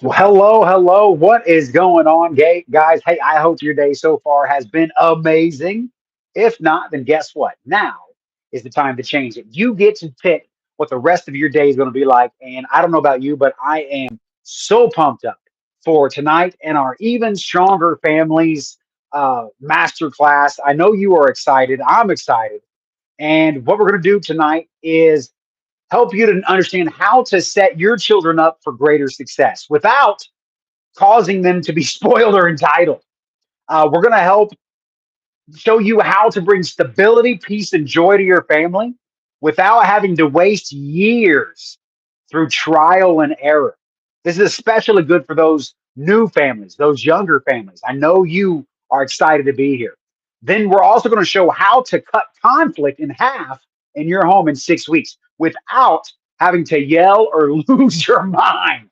Well, hello, hello. What is going on, guys? Hey, I hope your day so far has been amazing. If not, then guess what? Now is the time to change it. You get to pick what the rest of your day is going to be like. And I don't know about you, but I am so pumped up for tonight and our Even Stronger Families masterclass. I know you are excited. I'm excited. And what we're going to do tonight is help you to understand how to set your children up for greater success without causing them to be spoiled or entitled. We're going to help show you how to bring stability, peace, and joy to your family without having to waste years through trial and error. This is especially good for those new families, those younger families. I know you are excited to be here. Then we're also going to show how to cut conflict in half in your home in 6 weeks without having to yell or lose your mind.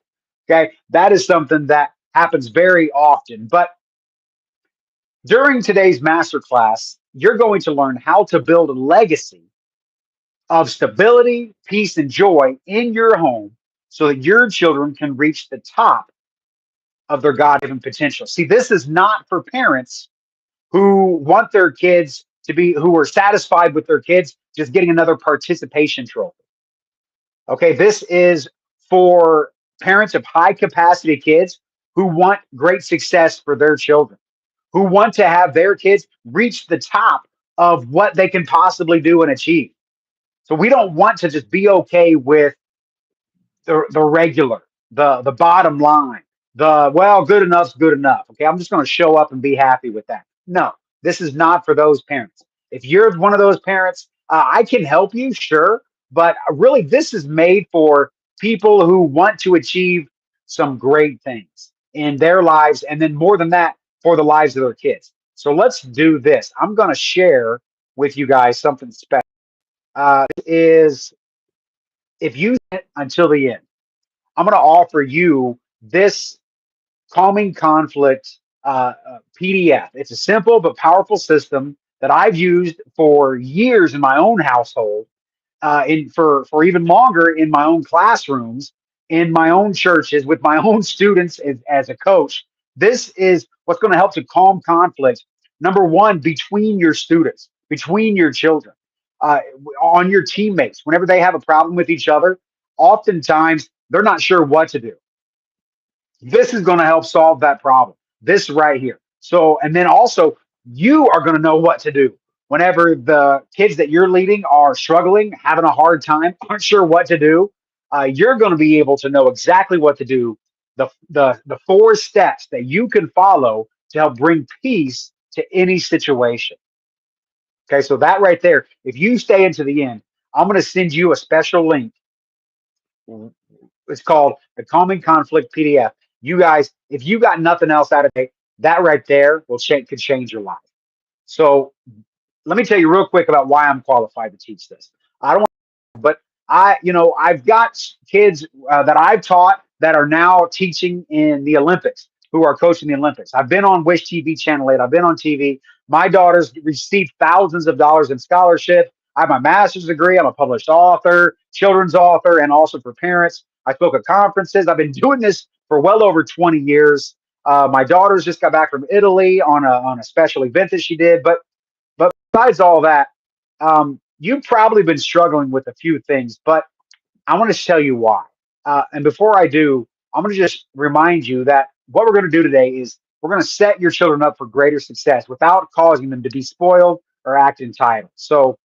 Okay. That is something that happens very often. But during today's masterclass, you're going to learn how to build a legacy of stability, peace, and joy in your home so that your children can reach the top of their God given potential. See, this is not for parents who want their kids to be, who are satisfied with their kids just getting another participation trophy. Okay, this is for parents of high capacity kids who want great success for their children, who want to have their kids reach the top of what they can possibly do and achieve. So we don't want to just be okay with the regular, the bottom line, the well, good enough's good enough. Okay, I'm just going to show up and be happy with that. No, this is not for those parents. If you're one of those parents, I can help you, sure, but really, this is made for people who want to achieve some great things in their lives, and then more than that, for the lives of their kids. So let's do this. I'm going to share with you guys something special. Is if you sit until the end, I'm going to offer you this calming conflict PDF. It's a simple but powerful system that I've used for years in my own household, in for even longer in my own classrooms, in my own churches, with my own students as a coach. This is what's going to help to calm conflict. Number one, between your students, between your children, uh, on your teammates, whenever they have a problem with each other, oftentimes they're not sure what to do. This is going to help solve that problem. This right here. So, and then also, you are going to know what to do whenever the kids that you're leading are struggling, having a hard time, aren't sure what to do. You're going to be able to know exactly what to do. The four steps that you can follow to help bring peace to any situation. Okay, so that right there. If you stay into the end, I'm going to send you a special link. It's called the Calming Conflict PDF. You guys, if you got nothing else out of it, that right there will could change your life. So let me tell you real quick about why I'm qualified to teach this. I don't want, but I've got kids that I've taught that are now teaching in the Olympics, who are coaching the Olympics. I've been on Wish TV Channel 8. I've been on TV. My daughter's received thousands of dollars in scholarship. I have my master's degree. I'm a published author, children's author, and also for parents. I spoke at conferences. I've been doing this for well over 20 years. My daughter's just got back from Italy on a special event that she did. But besides all that, you've probably been struggling with a few things, but I want to tell you why. And before I do, I'm going to just remind you that what we're going to do today is we're going to set your children up for greater success without causing them to be spoiled or act entitled. So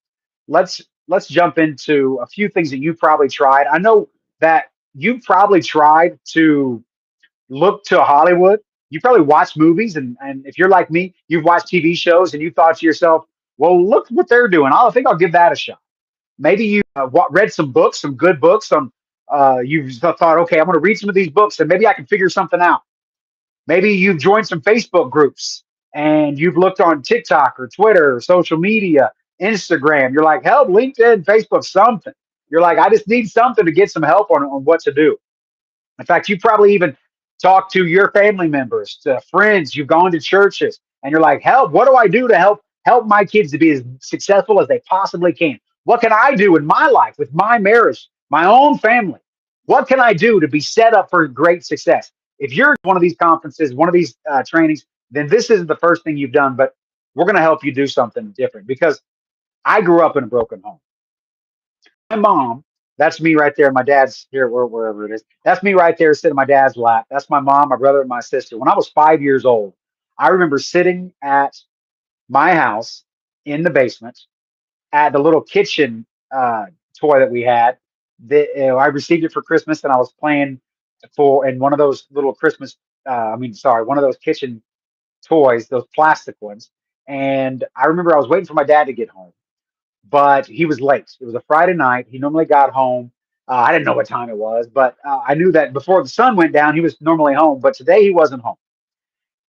let's jump into a few things that you've probably tried. I know that you've probably tried to look to Hollywood. You probably watch movies, and if you're like me, you've watched TV shows, and you thought to yourself, "Well, look what they're doing. I think I'll give that a shot." Maybe you read some books, some good books on. You've thought, "Okay, I'm going to read some of these books, and maybe I can figure something out." Maybe you've joined some Facebook groups, and you've looked on TikTok or Twitter or social media, Instagram. You're like, "Help, LinkedIn, Facebook, something." You're like, "I just need something to get some help on what to do." In fact, you probably even talked to your family members, to friends. You've gone to churches, and you're like, "Help! What do I do to help my kids to be as successful as they possibly can? What can I do in my life, with my marriage, my own family? What can I do to be set up for great success?" if you're one of these conferences, one of these trainings, then this isn't the first thing you've done, but we're going to help you do something different because I grew up in a broken home. My mom, that's me right there. My dad's here, wherever it is. That's me right there sitting in my dad's lap. That's my mom, my brother, and my sister. When I was 5 years old, I remember sitting at my house in the basement at the little kitchen toy that we had. I received it for Christmas, and I was playing for in one of those little Christmas. Sorry, one of those kitchen toys, those plastic ones. And I remember I was waiting for my dad to get home, but he was late. It was a Friday night. He normally got home. I didn't know what time it was, but I knew that before the sun went down, he was normally home. But today he wasn't home,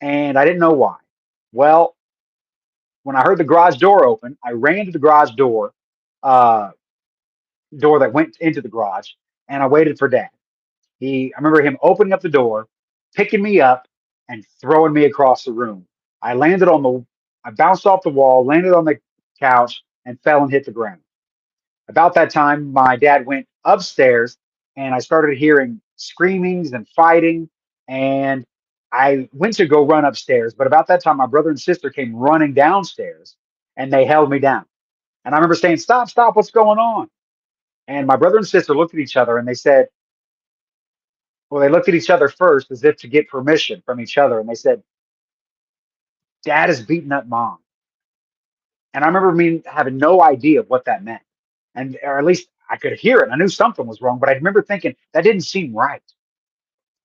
and I didn't know why. Well, when I heard the garage door open, I ran to the garage uh, door that went into the garage, and I waited for Dad. I remember him opening up the door, picking me up, and throwing me across the room. I landed on the, I bounced off the wall, landed on the couch, and fell and hit the ground. About that time, my dad went upstairs, and I started hearing screamings and fighting, and I went to go run upstairs. But about that time, my brother and sister came running downstairs, and they held me down. And I remember saying, "Stop, stop, what's going on?" And my brother and sister looked at each other and they said, well, they looked at each other first as if to get permission from each other. And they said, Dad is beating up mom. And I remember me having no idea what that meant. And, or at least I could hear it. I knew something was wrong, but I remember thinking that didn't seem right.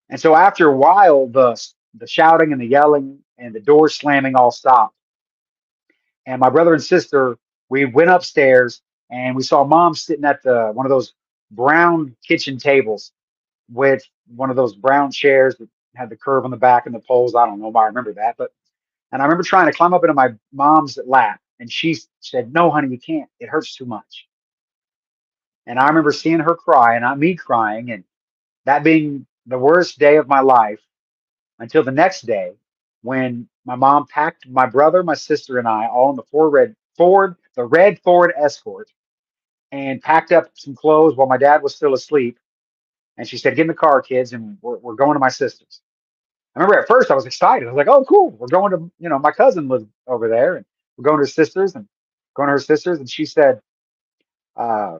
And so after a while, the shouting and the yelling and the door slamming all stopped. And my brother and sister, we went upstairs and we saw mom sitting at the one of those brown kitchen tables with one of those brown chairs that had the curve on the back and the poles. I don't know if I remember that, but and I remember trying to climb up into my mom's lap, and she said, "No, honey, you can't. It hurts too much." And I remember seeing her cry, and not me crying, and that being the worst day of my life until the next day when my mom packed my brother, my sister, and I all in the the red Ford Escort, and packed up some clothes while my dad was still asleep. And she said, "Get in the car, kids, and we're going to my sister's." I remember at first I was excited. I was like, "Oh, cool. We're going to, my cousin lives over there and we're going to her sister's and going to her sister's." And she said, uh,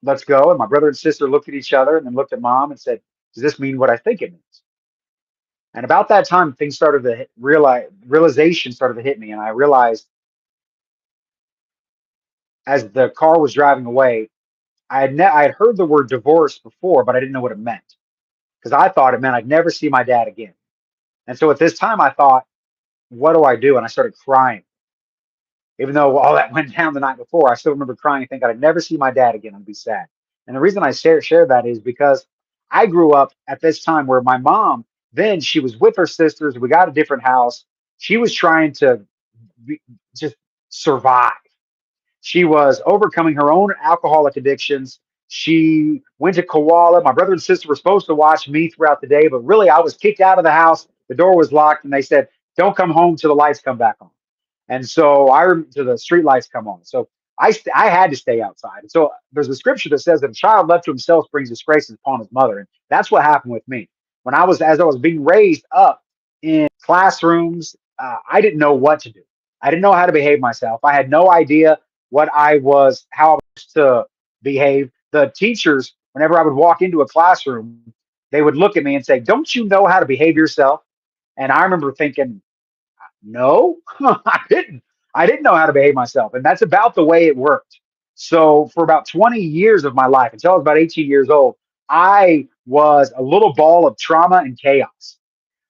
"Let's go." And my brother and sister looked at each other and then looked at mom and said, "Does this mean what I think it means?" And about that time, things started to realization started to hit me. And I realized as the car was driving away, I had heard the word divorce before, but I didn't know what it meant because I thought it meant I'd never see my dad again. And so at this time, I thought, what do I do? And I started crying. Even though all that went down the night before, I still remember crying and thinking I'd never see my dad again. I'd be sad. And the reason I share that is because I grew up at this time where my mom, then she was with her sisters. We got a different house. She was trying to be, just survive. She was overcoming her own alcoholic addictions. She went to Koala. My brother and sister were supposed to watch me throughout the day, but really I was kicked out of the house. The door was locked, and they said, "Don't come home till the lights come back on." And so to the street lights come on. So I had to stay outside. And so there's a scripture that says that a child left to himself brings disgrace upon his mother. And that's what happened with me. As I was being raised up in classrooms, I didn't know what to do. I didn't know how to behave myself. I had no idea how I was to behave. The teachers, whenever I would walk into a classroom, they would look at me and say, "Don't you know how to behave yourself?" And I remember thinking, no, I didn't. I didn't know how to behave myself. And that's about the way it worked. So for about 20 years of my life, until I was about 18 years old, I was a little ball of trauma and chaos.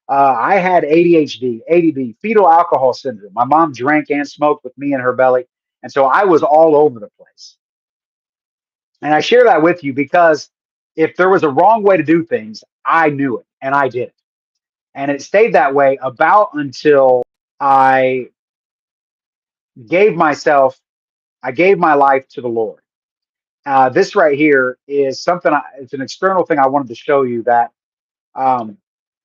I had ADHD, ADD, fetal alcohol syndrome. My mom drank and smoked with me in her belly. And so I was all over the place. And I share that with you because if there was a wrong way to do things, I knew it and I did it. And it stayed that way about until I gave myself, I gave my life to the Lord. This right here is something, it's an external thing I wanted to show you that, um,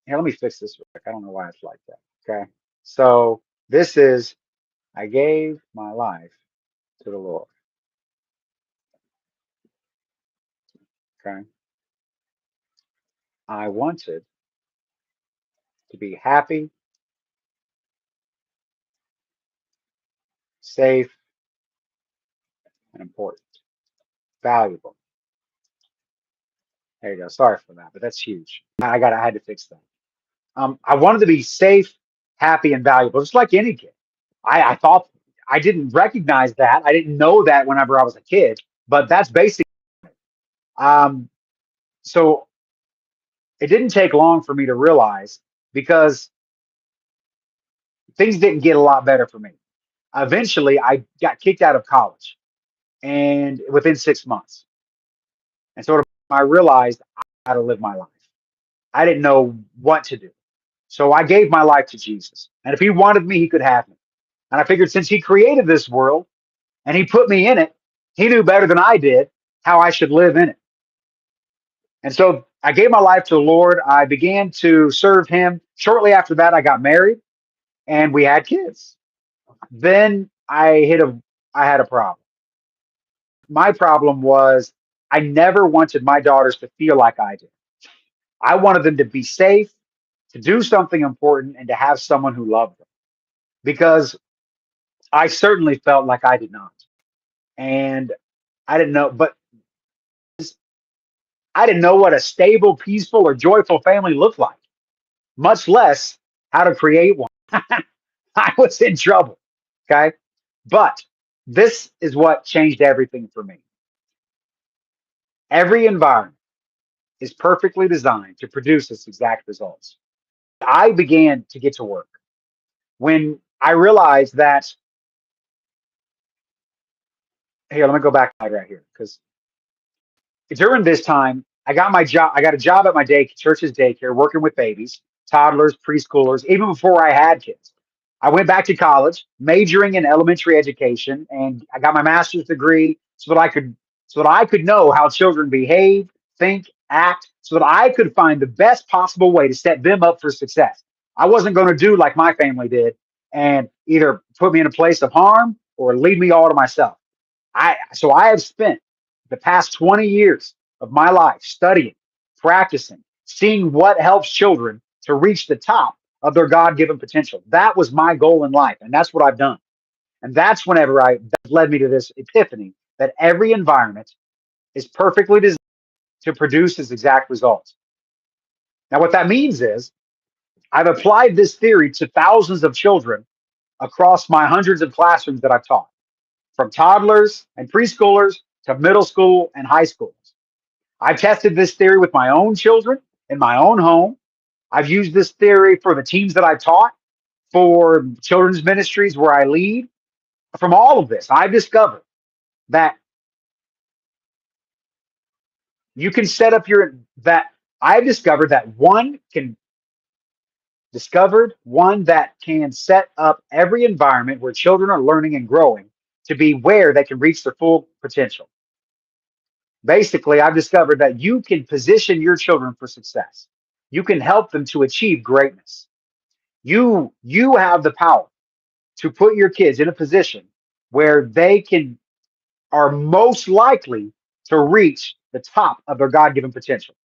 here, let me fix this. I don't know why it's like that. Okay. So this is, I gave my life to the Lord. Okay. I wanted to be happy, safe, and important, valuable. There you go. Sorry for that, but that's huge. I had to fix that. I wanted to be safe, happy, and valuable, just like any kid. I thought I didn't recognize that. I didn't know that whenever I was a kid, but that's basic. Um, so it didn't take long for me to realize because things didn't get a lot better for me. Eventually, I got kicked out of college, and within 6 months, and sort of I realized how to live my life. I didn't know what to do. So I gave my life to Jesus. And if he wanted me, he could have me. And I figured since he created this world and he put me in it, he knew better than I did how I should live in it. And so I gave my life to the Lord. I began to serve him. Shortly after that, I got married and we had kids. Then I had a problem. My problem was I never wanted my daughters to feel like I did. I wanted them to be safe, to do something important, and to have someone who loved them. Because I certainly felt like I did not. And I didn't know, but I didn't know what a stable, peaceful, or joyful family looked like, much less how to create one. I was in trouble. Okay. But this is what changed everything for me. Every environment is perfectly designed to produce its exact results. I began to get to work when I realized that, here, let me go back right here because during this time, I got my job. I got a job at my church's daycare, working with babies, toddlers, preschoolers, even before I had kids. I went back to college, majoring in elementary education, and I got my master's degree so that I could know how children behave, think, act, so that I could find the best possible way to set them up for success. I wasn't going to do like my family did and either put me in a place of harm or lead me all to myself. I have spent the past 20 years of my life studying, practicing, seeing what helps children to reach the top of their God-given potential. That was my goal in life, and that's what I've done. And that's that led me to this epiphany that every environment is perfectly designed to produce its exact results. Now, what that means is I've applied this theory to thousands of children across my hundreds of classrooms that I've taught, from toddlers and preschoolers to middle school and high schools. I've tested this theory with my own children in my own home. I've used this theory for the teams that I taught, for children's ministries where I lead. From all of this, I've discovered that you can set up that I've discovered that one that can set up every environment where children are learning and growing to be where they can reach their full potential. Basically, I've discovered that you can position your children for success. You can help them to achieve greatness. You have the power to put your kids in a position where they can are most likely to reach the top of their God-given potential.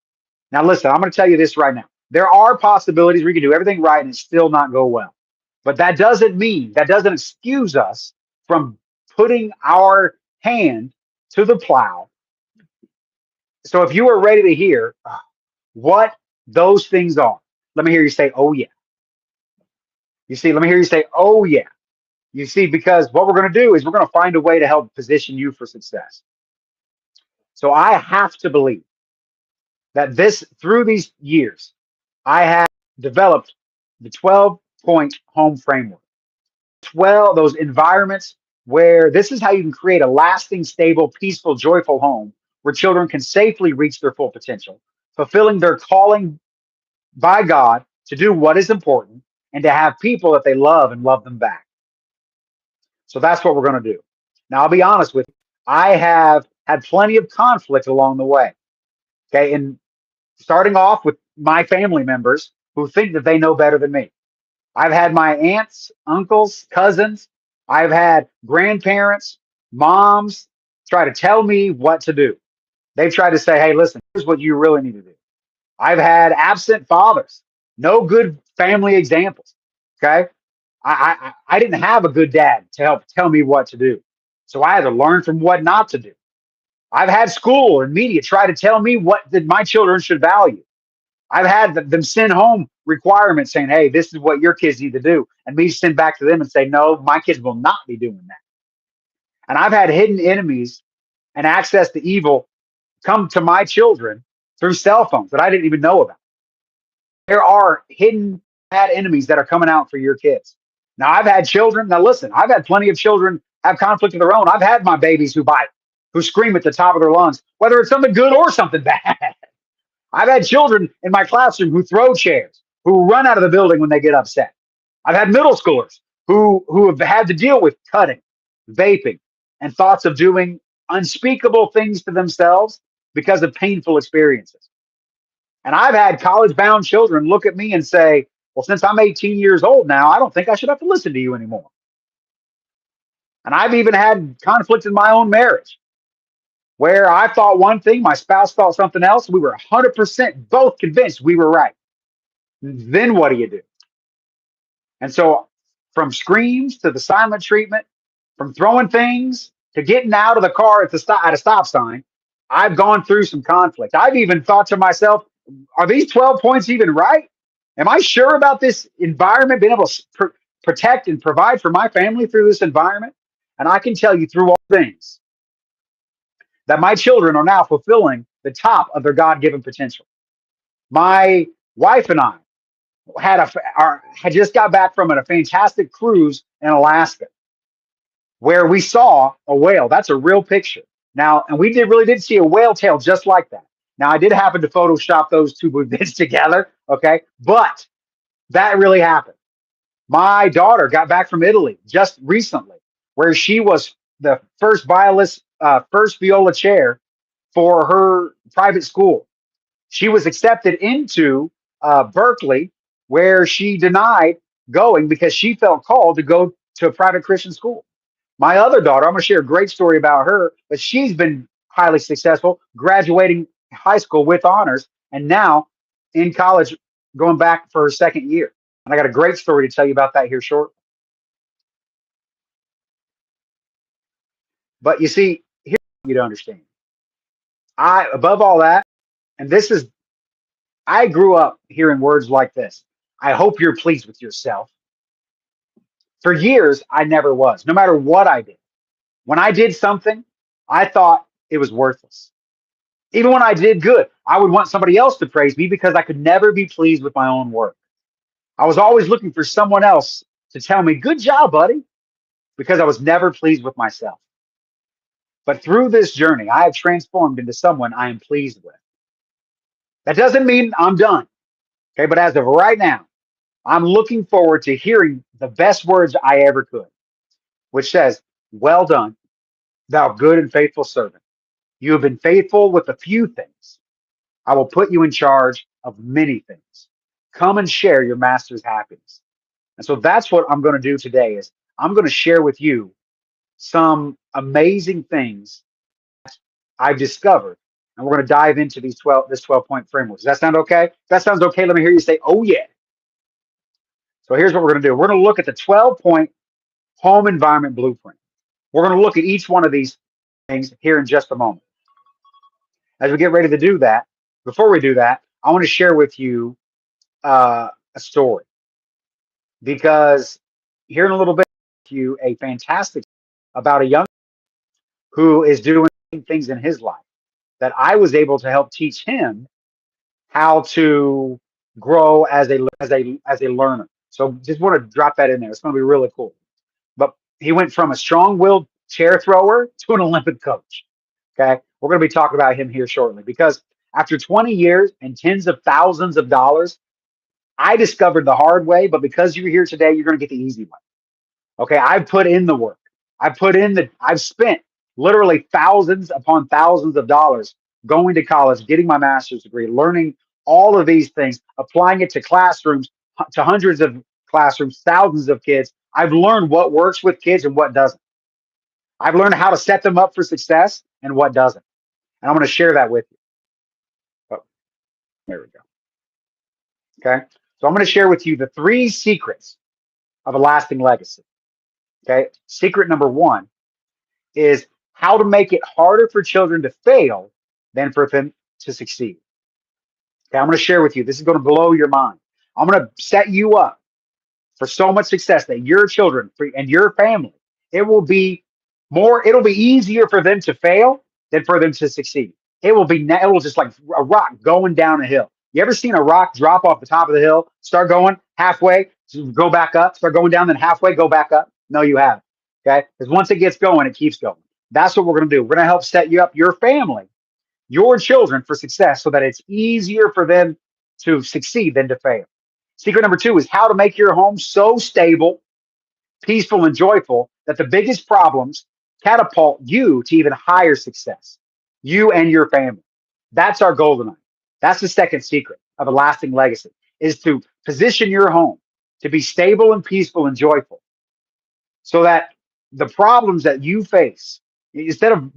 Now, listen, I'm going to tell you this right now. There are possibilities where you can do everything right and it still not go well. But that doesn't excuse us from putting our hand to the plow. So if you are ready to hear what those things are, let me hear you say, oh, yeah. Let me hear you say, oh, yeah. You see, because what we're going to do is we're going to find a way to help position you for success. So I have to believe that through these years, I have developed the 12-point home framework. 12, those environments where this is how you can create a lasting, stable, peaceful, joyful home where children can safely reach their full potential, fulfilling their calling by God to do what is important and to have people that they love and love them back. So that's what we're going to do. Now, I'll be honest with you. I have had plenty of conflict along the way. Okay. And starting off with my family members who think that they know better than me. I've had my aunts, uncles, cousins. I've had grandparents, moms try to tell me what to do. They've tried to say, hey, listen, here's what you really need to do. I've had absent fathers, no good family examples. Okay. I didn't have a good dad to help tell me what to do. So I had to learn from what not to do. I've had school and media try to tell me what that my children should value. I've had them send home requirements saying, hey, this is what your kids need to do. And me send back to them and say, no, my kids will not be doing that. And I've had hidden enemies and access to evil come to my children through cell phones that I didn't even know about. There are hidden bad enemies that are coming out for your kids. Now, I've had children. Now, listen, I've had plenty of children have conflict of their own. I've had my babies who bite, who scream at the top of their lungs, whether it's something good or something bad. I've had children in my classroom who throw chairs, who run out of the building when they get upset. I've had middle schoolers who have had to deal with cutting, vaping, and thoughts of doing unspeakable things to themselves because of painful experiences. And I've had college bound children look at me and say, well, since I'm 18 years old now, I don't think I should have to listen to you anymore. And I've even had conflict in my own marriage where I thought one thing, my spouse thought something else. We were 100% both convinced we were right. Then what do you do? And so, from screams to the silent treatment, from throwing things to getting out of the car at a stop sign, I've gone through some conflict. I've even thought to myself, are these 12 points even right? Am I sure about this environment, being able to protect and provide for my family through this environment? And I can tell you through all things that my children are now fulfilling the top of their God given potential. My wife and I had just got back from a fantastic cruise in Alaska where we saw a whale. That's a real picture. Now, and we really did see a whale tail just like that. Now, I did happen to Photoshop those two bits together, okay? But that really happened. My daughter got back from Italy just recently, where she was the first viola chair for her private school. She was accepted into Berkeley, where she denied going because she felt called to go to a private Christian school. My other daughter, I'm going to share a great story about her, but she's been highly successful, graduating high school with honors, and now in college, going back for her second year. And I got a great story to tell you about that here shortly. But you see, here's what you to understand. Above all that, and this is, I grew up hearing words like this. I hope you're pleased with yourself. For years, I never was, no matter what I did. When I did something, I thought it was worthless. Even when I did good, I would want somebody else to praise me because I could never be pleased with my own work. I was always looking for someone else to tell me, good job, buddy, because I was never pleased with myself. But through this journey, I have transformed into someone I am pleased with. That doesn't mean I'm done. Okay. But as of right now, I'm looking forward to hearing the best words I ever could, which says, well done, thou good and faithful servant. You have been faithful with a few things. I will put you in charge of many things. Come and share your master's happiness. And so that's what I'm going to do today is I'm going to share with you some amazing things I've discovered. And we're going to dive into this 12-point framework. Does that sound okay? If that sounds okay, let me hear you say, oh yeah. So here's what we're going to do. We're going to look at the 12-point home environment blueprint. We're going to look at each one of these things here in just a moment. As we get ready to do that, before we do that, I want to share with you a story because here in a little bit, you a fantastic about a young who is doing things in his life that I was able to help teach him how to grow as a learner. So just want to drop that in there. It's going to be really cool. But he went from a strong-willed chair thrower to an Olympic coach. Okay, we're going to be talking about him here shortly because after 20 years and tens of thousands of dollars, I discovered the hard way. But because you're here today, you're going to get the easy one. Okay, I've put in the work. I've spent literally thousands upon thousands of dollars going to college, getting my master's degree, learning all of these things, applying it to classrooms, to hundreds of classrooms, thousands of kids. I've learned what works with kids and what doesn't. I've learned how to set them up for success and what doesn't. And I'm going to share that with you. Oh, there we go. Okay. So I'm going to share with you the three secrets of a lasting legacy. Okay. Secret number one is how to make it harder for children to fail than for them to succeed. Okay. I'm going to share with you. This is going to blow your mind. I'm going to set you up for so much success that your children and your family, it will be it'll be easier for them to fail than for them to succeed. It will just like a rock going down a hill. You ever seen a rock drop off the top of the hill, start going halfway, go back up, start going down, then halfway, go back up? No, you haven't. Okay. Because once it gets going, it keeps going. That's what we're going to do. We're going to help set you up, your family, your children for success so that it's easier for them to succeed than to fail. Secret number two is how to make your home so stable, peaceful, and joyful that the biggest problems catapult you to even higher success, you and your family. That's our golden eye. That's the second secret of a lasting legacy, is to position your home to be stable and peaceful and joyful so that the problems that you face, instead of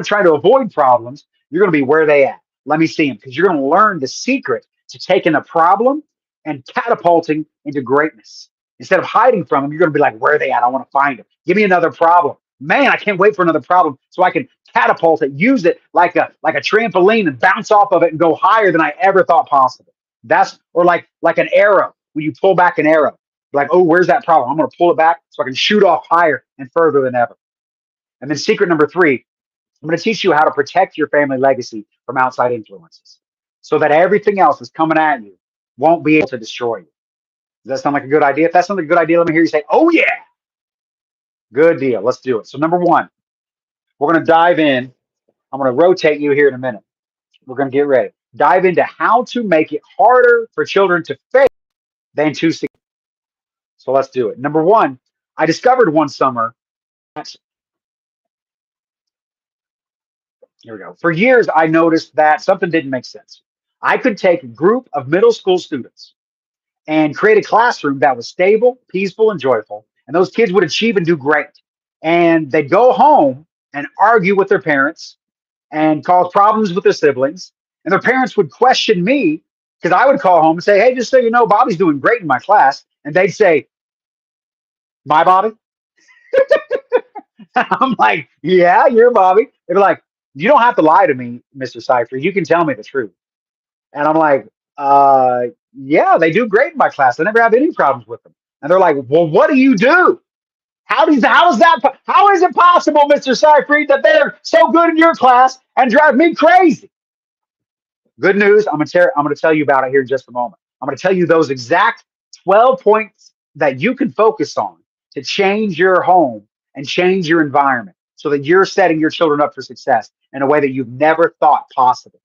trying to avoid problems, you're going to be where they at. Let me see them, because you're going to learn the secret to taking a problem and catapulting into greatness. Instead of hiding from them, you're going to be like, where are they at? I want to find them. Give me another problem. Man, I can't wait for another problem so I can catapult it, use it like a trampoline and bounce off of it and go higher than I ever thought possible. That's or like an arrow when you pull back an arrow. Like, oh, where's that problem? I'm going to pull it back so I can shoot off higher and further than ever. And then secret number three, I'm going to teach you how to protect your family legacy from outside influences so that everything else that's coming at you won't be able to destroy you. Does that sound like a good idea? If that sounds like a good idea, let me hear you say, oh, yeah. Good deal. Let's do it. So number one, we're going to dive in. I'm going to rotate you here in a minute. We're going to get ready. Dive into how to make it harder for children to fail than to succeed. So let's do it. Number one, I discovered one summer. Here we go. For years, I noticed that something didn't make sense. I could take a group of middle school students and create a classroom that was stable, peaceful, and joyful. And those kids would achieve and do great. And they'd go home and argue with their parents and cause problems with their siblings. And their parents would question me because I would call home and say, hey, just so you know, Bobby's doing great in my class. And they'd say, my Bobby? I'm like, yeah, you're Bobby. They'd be like, you don't have to lie to me, Mr. Cypher. You can tell me the truth. And I'm like, yeah, they do great in my class. I never have any problems with them. And they're like, well, what do you do? How is it possible, Mr. Cypher, that they're so good in your class and drive me crazy? Good news. I'm gonna tell you about it here in just a moment. I'm gonna tell you those exact 12 points that you can focus on to change your home and change your environment so that you're setting your children up for success in a way that you've never thought possible.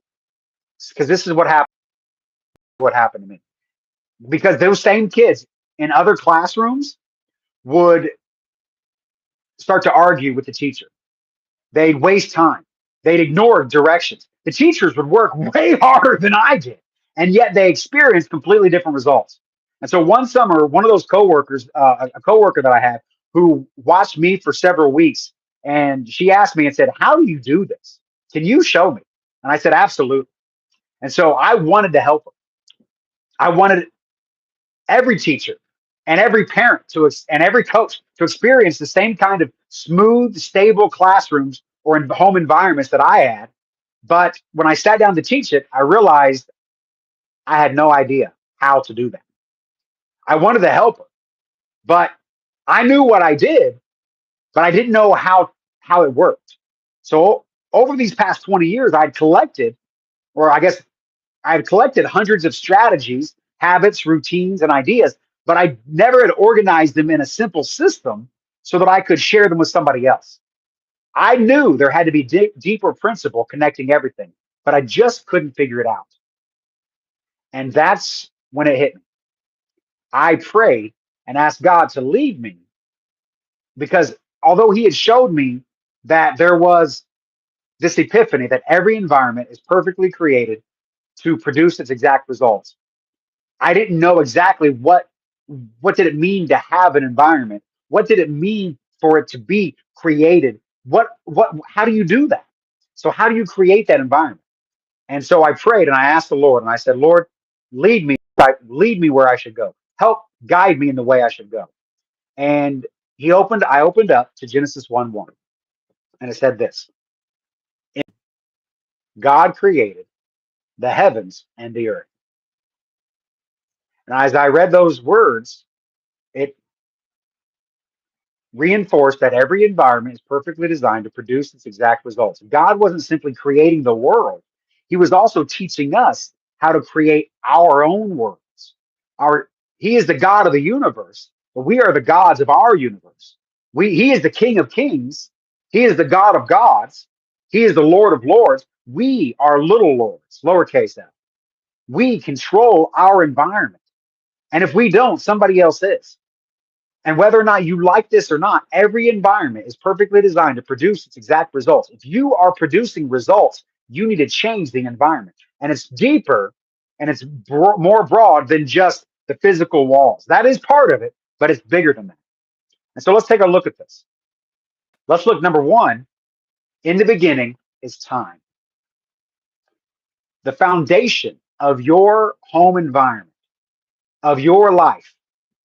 Because this is what happened to me. Because those same kids in other classrooms would start to argue with the teacher. They'd waste time. They'd ignore directions. The teachers would work way harder than I did, and yet they experienced completely different results. And so one summer, one of those coworkers, a coworker that I had, who watched me for several weeks, and she asked me and said, "How do you do this? Can you show me?" And I said, "Absolutely." And so I wanted to help her. I wanted every teacher and every parent and every coach to experience the same kind of smooth, stable classrooms or in home environments that I had. But when I sat down to teach it, I realized I had no idea how to do that. I wanted to help her, but I knew what I did, but I didn't know how it worked. So over these past 20 years, or I guess I've collected hundreds of strategies, habits, routines, and ideas, but I never had organized them in a simple system so that I could share them with somebody else. I knew there had to be deeper principle connecting everything, but I just couldn't figure it out. And that's when it hit me. I prayed and asked God to lead me because although He had showed me that there was this epiphany that every environment is perfectly created to produce its exact results, I didn't know exactly what did it mean to have an environment? What did it mean for it to be created? How do you do that? So how do you create that environment? And so I prayed and I asked the Lord and I said, Lord, lead me lead me where I should go, help guide me in the way I should go. And I opened up to Genesis 1:1, and it said this: God created the heavens and the earth. And as I read those words, it reinforced that every environment is perfectly designed to produce its exact results. God wasn't simply creating the world, He was also teaching us how to create our own worlds. Our He is the God of the universe, but we are the gods of our universe. He is the King of Kings. He is the God of gods. He is the Lord of lords. We are little lords, lowercase f. We control our environment. And if we don't, somebody else is. And whether or not you like this or not, every environment is perfectly designed to produce its exact results. If you are producing results, you need to change the environment. And it's deeper and it's more broad than just the physical walls. That is part of it, but it's bigger than that. And so let's take a look at this. Let's look, number one, in the beginning is time. The foundation of your home environment, of your life,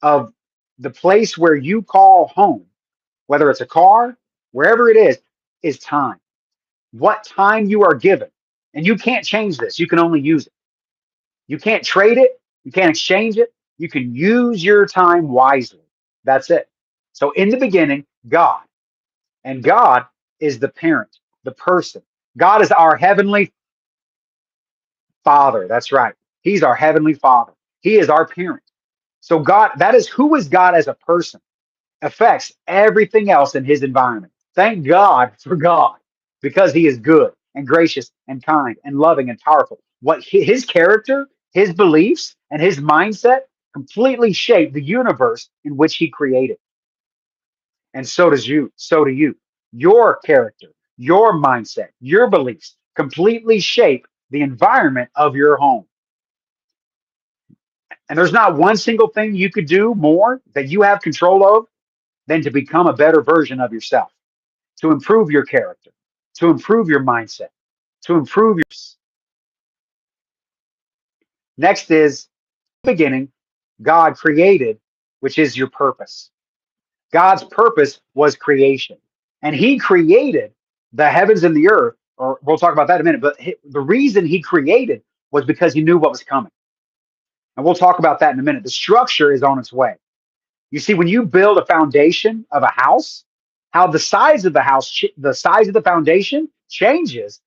of the place where you call home, whether it's a car, wherever it is time. What time you are given. And you can't change this. You can only use it. You can't trade it. You can't exchange it. You can use your time wisely. That's it. So in the beginning, God. And God is the parent, the person. God is our heavenly Father. That's right. He's our heavenly Father. He is our parent. So God, that is who is God as a person, affects everything else in his environment. Thank God for God, because he is good and gracious and kind and loving and powerful. What his character, his beliefs, and his mindset completely shape the universe in which he created. And so does you. So do you. Your character, your mindset, your beliefs completely shape the environment of your home. And there's not one single thing you could do more that you have control of than to become a better version of yourself, to improve your character, to improve your mindset, to improve your. Next is beginning, God created, which is your purpose. God's purpose was creation. And he created the heavens and the earth, or we'll talk about that in a minute, but the reason he created was because he knew what was coming. And we'll talk about that in a minute. The structure is on its way. You see, when you build a foundation of a house, how the size of the house, the size of the foundation changes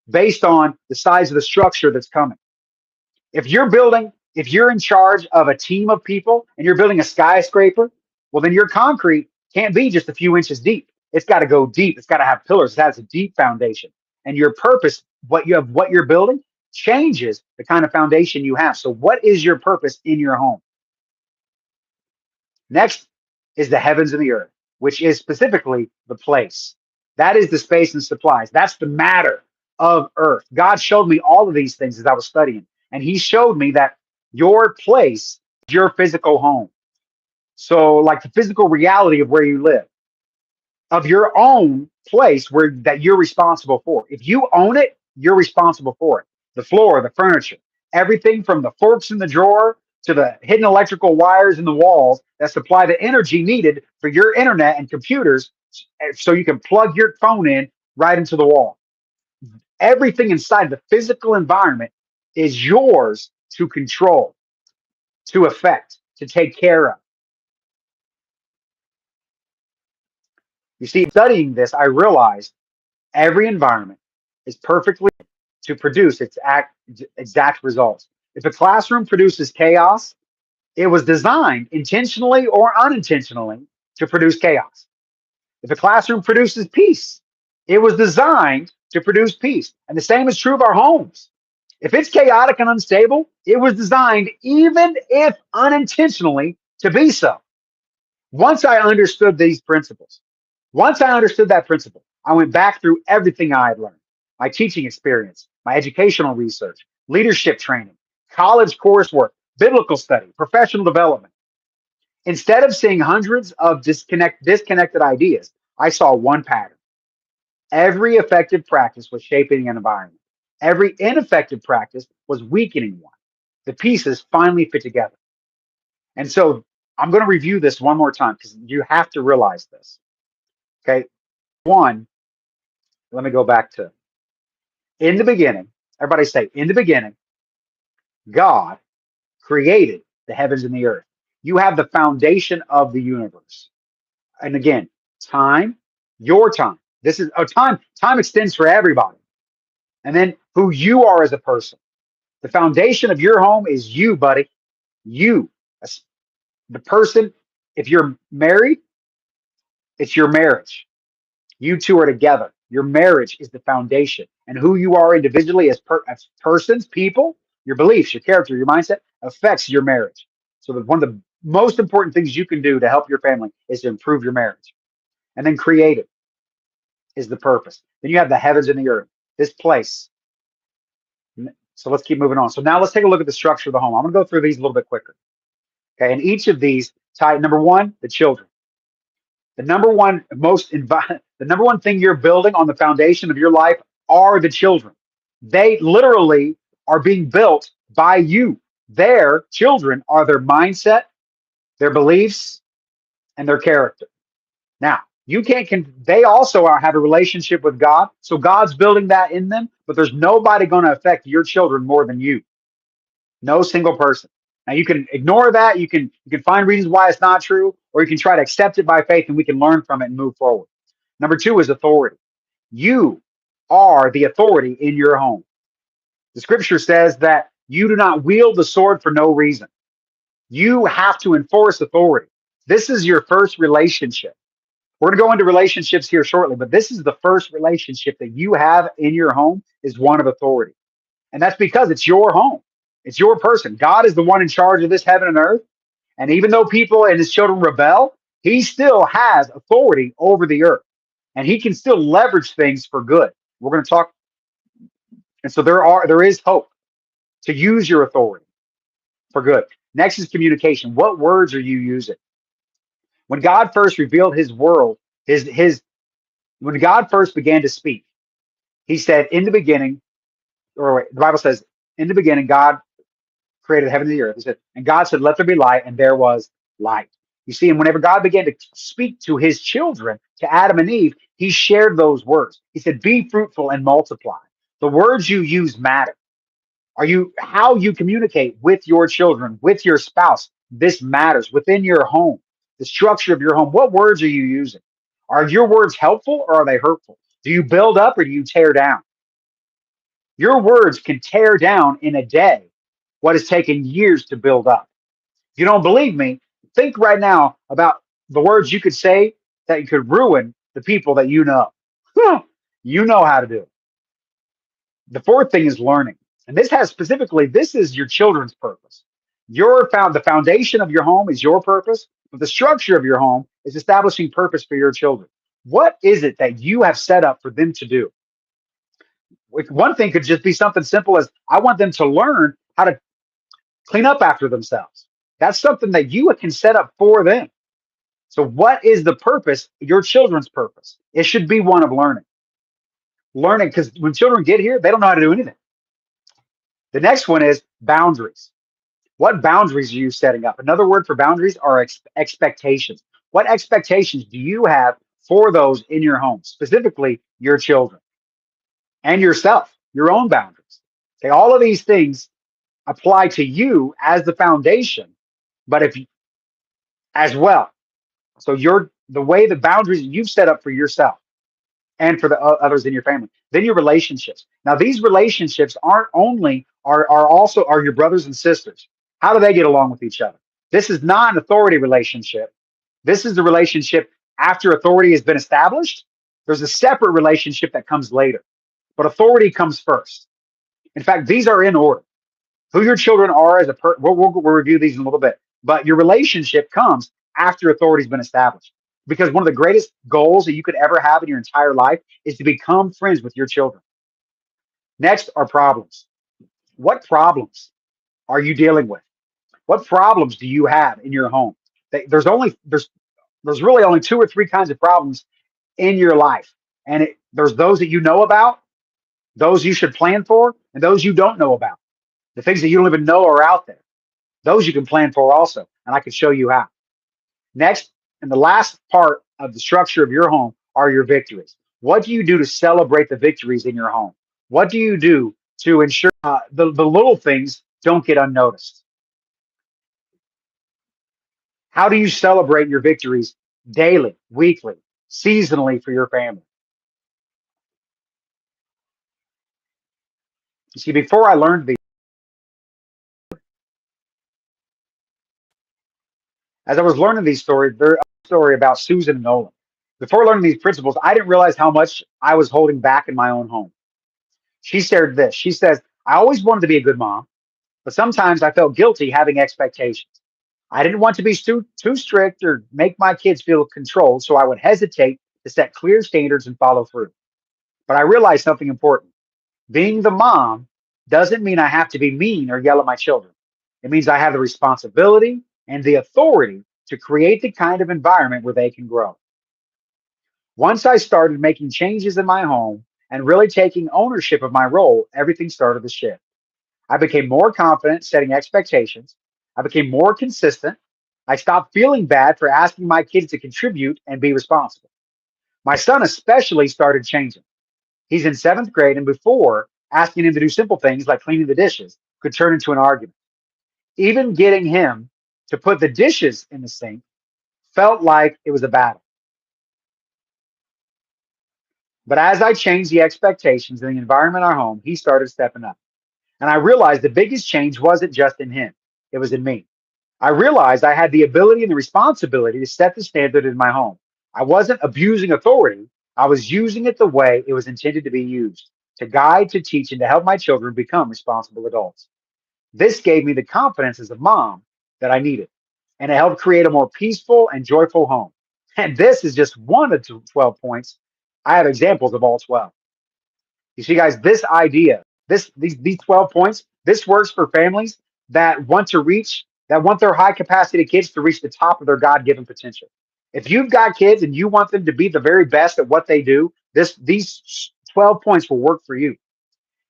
based on the size of the structure that's coming. If you're in charge of a team of people and you're building a skyscraper, well, then your concrete can't be just a few inches deep. It's got to go deep. It's got to have pillars. It has a deep foundation. And your purpose, what you're building, changes the kind of foundation you have. So, what is your purpose in your home? Next is the heavens and the earth, which is specifically the place. That is the space and supplies. That's the matter of earth. God showed me all of these things as I was studying. And he showed me that your place is your physical home. So, like the physical reality of where you live, of your own place where that you're responsible for. If you own it, you're responsible for it. The floor, the furniture, everything from the forks in the drawer to the hidden electrical wires in the walls that supply the energy needed for your internet and computers so you can plug your phone in right into the wall. Everything inside the physical environment is yours to control, to affect, to take care of. You see, studying this, I realized every environment is perfectly to produce its exact results. If a classroom produces chaos, it was designed intentionally or unintentionally to produce chaos. If a classroom produces peace, it was designed to produce peace. And the same is true of our homes. If it's chaotic and unstable, it was designed, even if unintentionally, to be so. Once I understood these principles, once I understood that principle, I went back through everything I had learned, my teaching experience, my educational research, leadership training, college coursework, biblical study, professional development. Instead of seeing hundreds of disconnected ideas, I saw one pattern. Every effective practice was shaping an environment. Every ineffective practice was weakening one. The pieces finally fit together. And so I'm going to review this one more time because you have to realize this. Okay. One, let me go back to in the beginning. Everybody say, in the beginning, God created the heavens and the earth. You have the foundation of the universe. And again, time, your time. This is time. Time extends for everybody. And then who you are as a person. The foundation of your home is you, buddy. You, the person. If you're married, it's your marriage. You two are together. Your marriage is the foundation. And who you are individually as persons, people, your beliefs, your character, your mindset affects your marriage. So one of the most important things you can do to help your family is to improve your marriage. And then create it is the purpose. Then you have the heavens and the earth, this place. So let's keep moving on. So now let's take a look at the structure of the home. I'm going to go through these a little bit quicker. Okay. And each of these number one, the children. The number one the number one thing you're building on the foundation of your life are the children. They literally are being built by you. Their children are their mindset, their beliefs, and their character. Now, you they also have a relationship with God. So God's building that in them, but there's nobody going to affect your children more than you. No single person. Now you can ignore that. You can find reasons why it's not true, or you can try to accept it by faith and we can learn from it and move forward. Number two is authority. You are the authority in your home. The scripture says that you do not wield the sword for no reason. You have to enforce authority. This is your first relationship. We're going to go into relationships here shortly, but this is the first relationship that you have in your home is one of authority. And that's because it's your home. It's your person. God is the one in charge of this heaven and earth. And even though people and his children rebel, he still has authority over the earth. And he can still leverage things for good. We're going to talk. And so there is hope to use your authority for good. Next is communication. What words are you using? When God first revealed his world, his when God first began to speak, he said, in the beginning, or the Bible says, in the beginning, God created heaven and the earth. He said, and God said, let there be light, and there was light. You see, and whenever God began to speak to his children, to Adam and Eve, he shared those words. He said, be fruitful and multiply. The words you use matter. How you communicate with your children, with your spouse? This matters within your home, the structure of your home. What words are you using? Are your words helpful or are they hurtful? Do you build up or do you tear down? Your words can tear down in a day what has taken years to build up. If you don't believe me, think right now about the words you could say that could ruin the people that you know. You know how to do it. The fourth thing is learning. And this is your children's purpose. The foundation of your home is your purpose, but the structure of your home is establishing purpose for your children. What is it that you have set up for them to do? One thing could just be something simple as I want them to learn how to clean up after themselves. That's something that you can set up for them. So what is the purpose, your children's purpose? It should be one of learning. Learning, because when children get here, they don't know how to do anything. The next one is boundaries. What boundaries are you setting up? Another word for boundaries are expectations. What expectations do you have for those in your home, specifically your children and yourself, your own boundaries? Okay, all of these things apply to you as the foundation, but if as well. So the way the boundaries you've set up for yourself and for the others in your family. Then your relationships. Now these relationships are your brothers and sisters. How do they get along with each other? This is not an authority relationship. This is the relationship after authority has been established. There's a separate relationship that comes later, but authority comes first. In fact, these are in order. Who your children are we'll review these in a little bit, but your relationship comes after authority has been established. Because one of the greatest goals that you could ever have in your entire life is to become friends with your children. Next are problems. What problems are you dealing with? What problems do you have in your home? There's really only two or three kinds of problems in your life. And there's those that you know about, those you should plan for, and those you don't know about. The things that you don't even know are out there. Those you can plan for also. And I can show you how. Next, and the last part of the structure of your home are your victories. What do you do to celebrate the victories in your home? What do you do to ensure the little things don't get unnoticed? How do you celebrate your victories daily, weekly, seasonally for your family? You see, before I learned these, as I was learning these stories, there's a story about Susan and Nolan. Before learning these principles, I didn't realize how much I was holding back in my own home. She shared this. She says, I always wanted to be a good mom, but sometimes I felt guilty having expectations. I didn't want to be too strict or make my kids feel controlled, so I would hesitate to set clear standards and follow through. But I realized something important. Being the mom doesn't mean I have to be mean or yell at my children. It means I have the responsibility and the authority to create the kind of environment where they can grow. Once I started making changes in my home and really taking ownership of my role, everything started to shift. I became more confident setting expectations. I became more consistent. I stopped feeling bad for asking my kids to contribute and be responsible. My son especially started changing. He's in seventh grade, and before, asking him to do simple things like cleaning the dishes could turn into an argument. Even getting him to put the dishes in the sink felt like it was a battle. But as I changed the expectations and the environment in our home, he started stepping up. And I realized the biggest change wasn't just in him, it was in me. I realized I had the ability and the responsibility to set the standard in my home. I wasn't abusing authority, I was using it the way it was intended to be used, to guide, to teach, and to help my children become responsible adults. This gave me the confidence as a mom that I needed, and it helped create a more peaceful and joyful home. And this is just one of 12 points. I have examples of all 12. You see, guys, this idea, these 12 points, this works for families that want to reach, that want their high capacity kids to reach the top of their God given potential. If you've got kids and you want them to be the very best at what they do, these 12 points will work for you.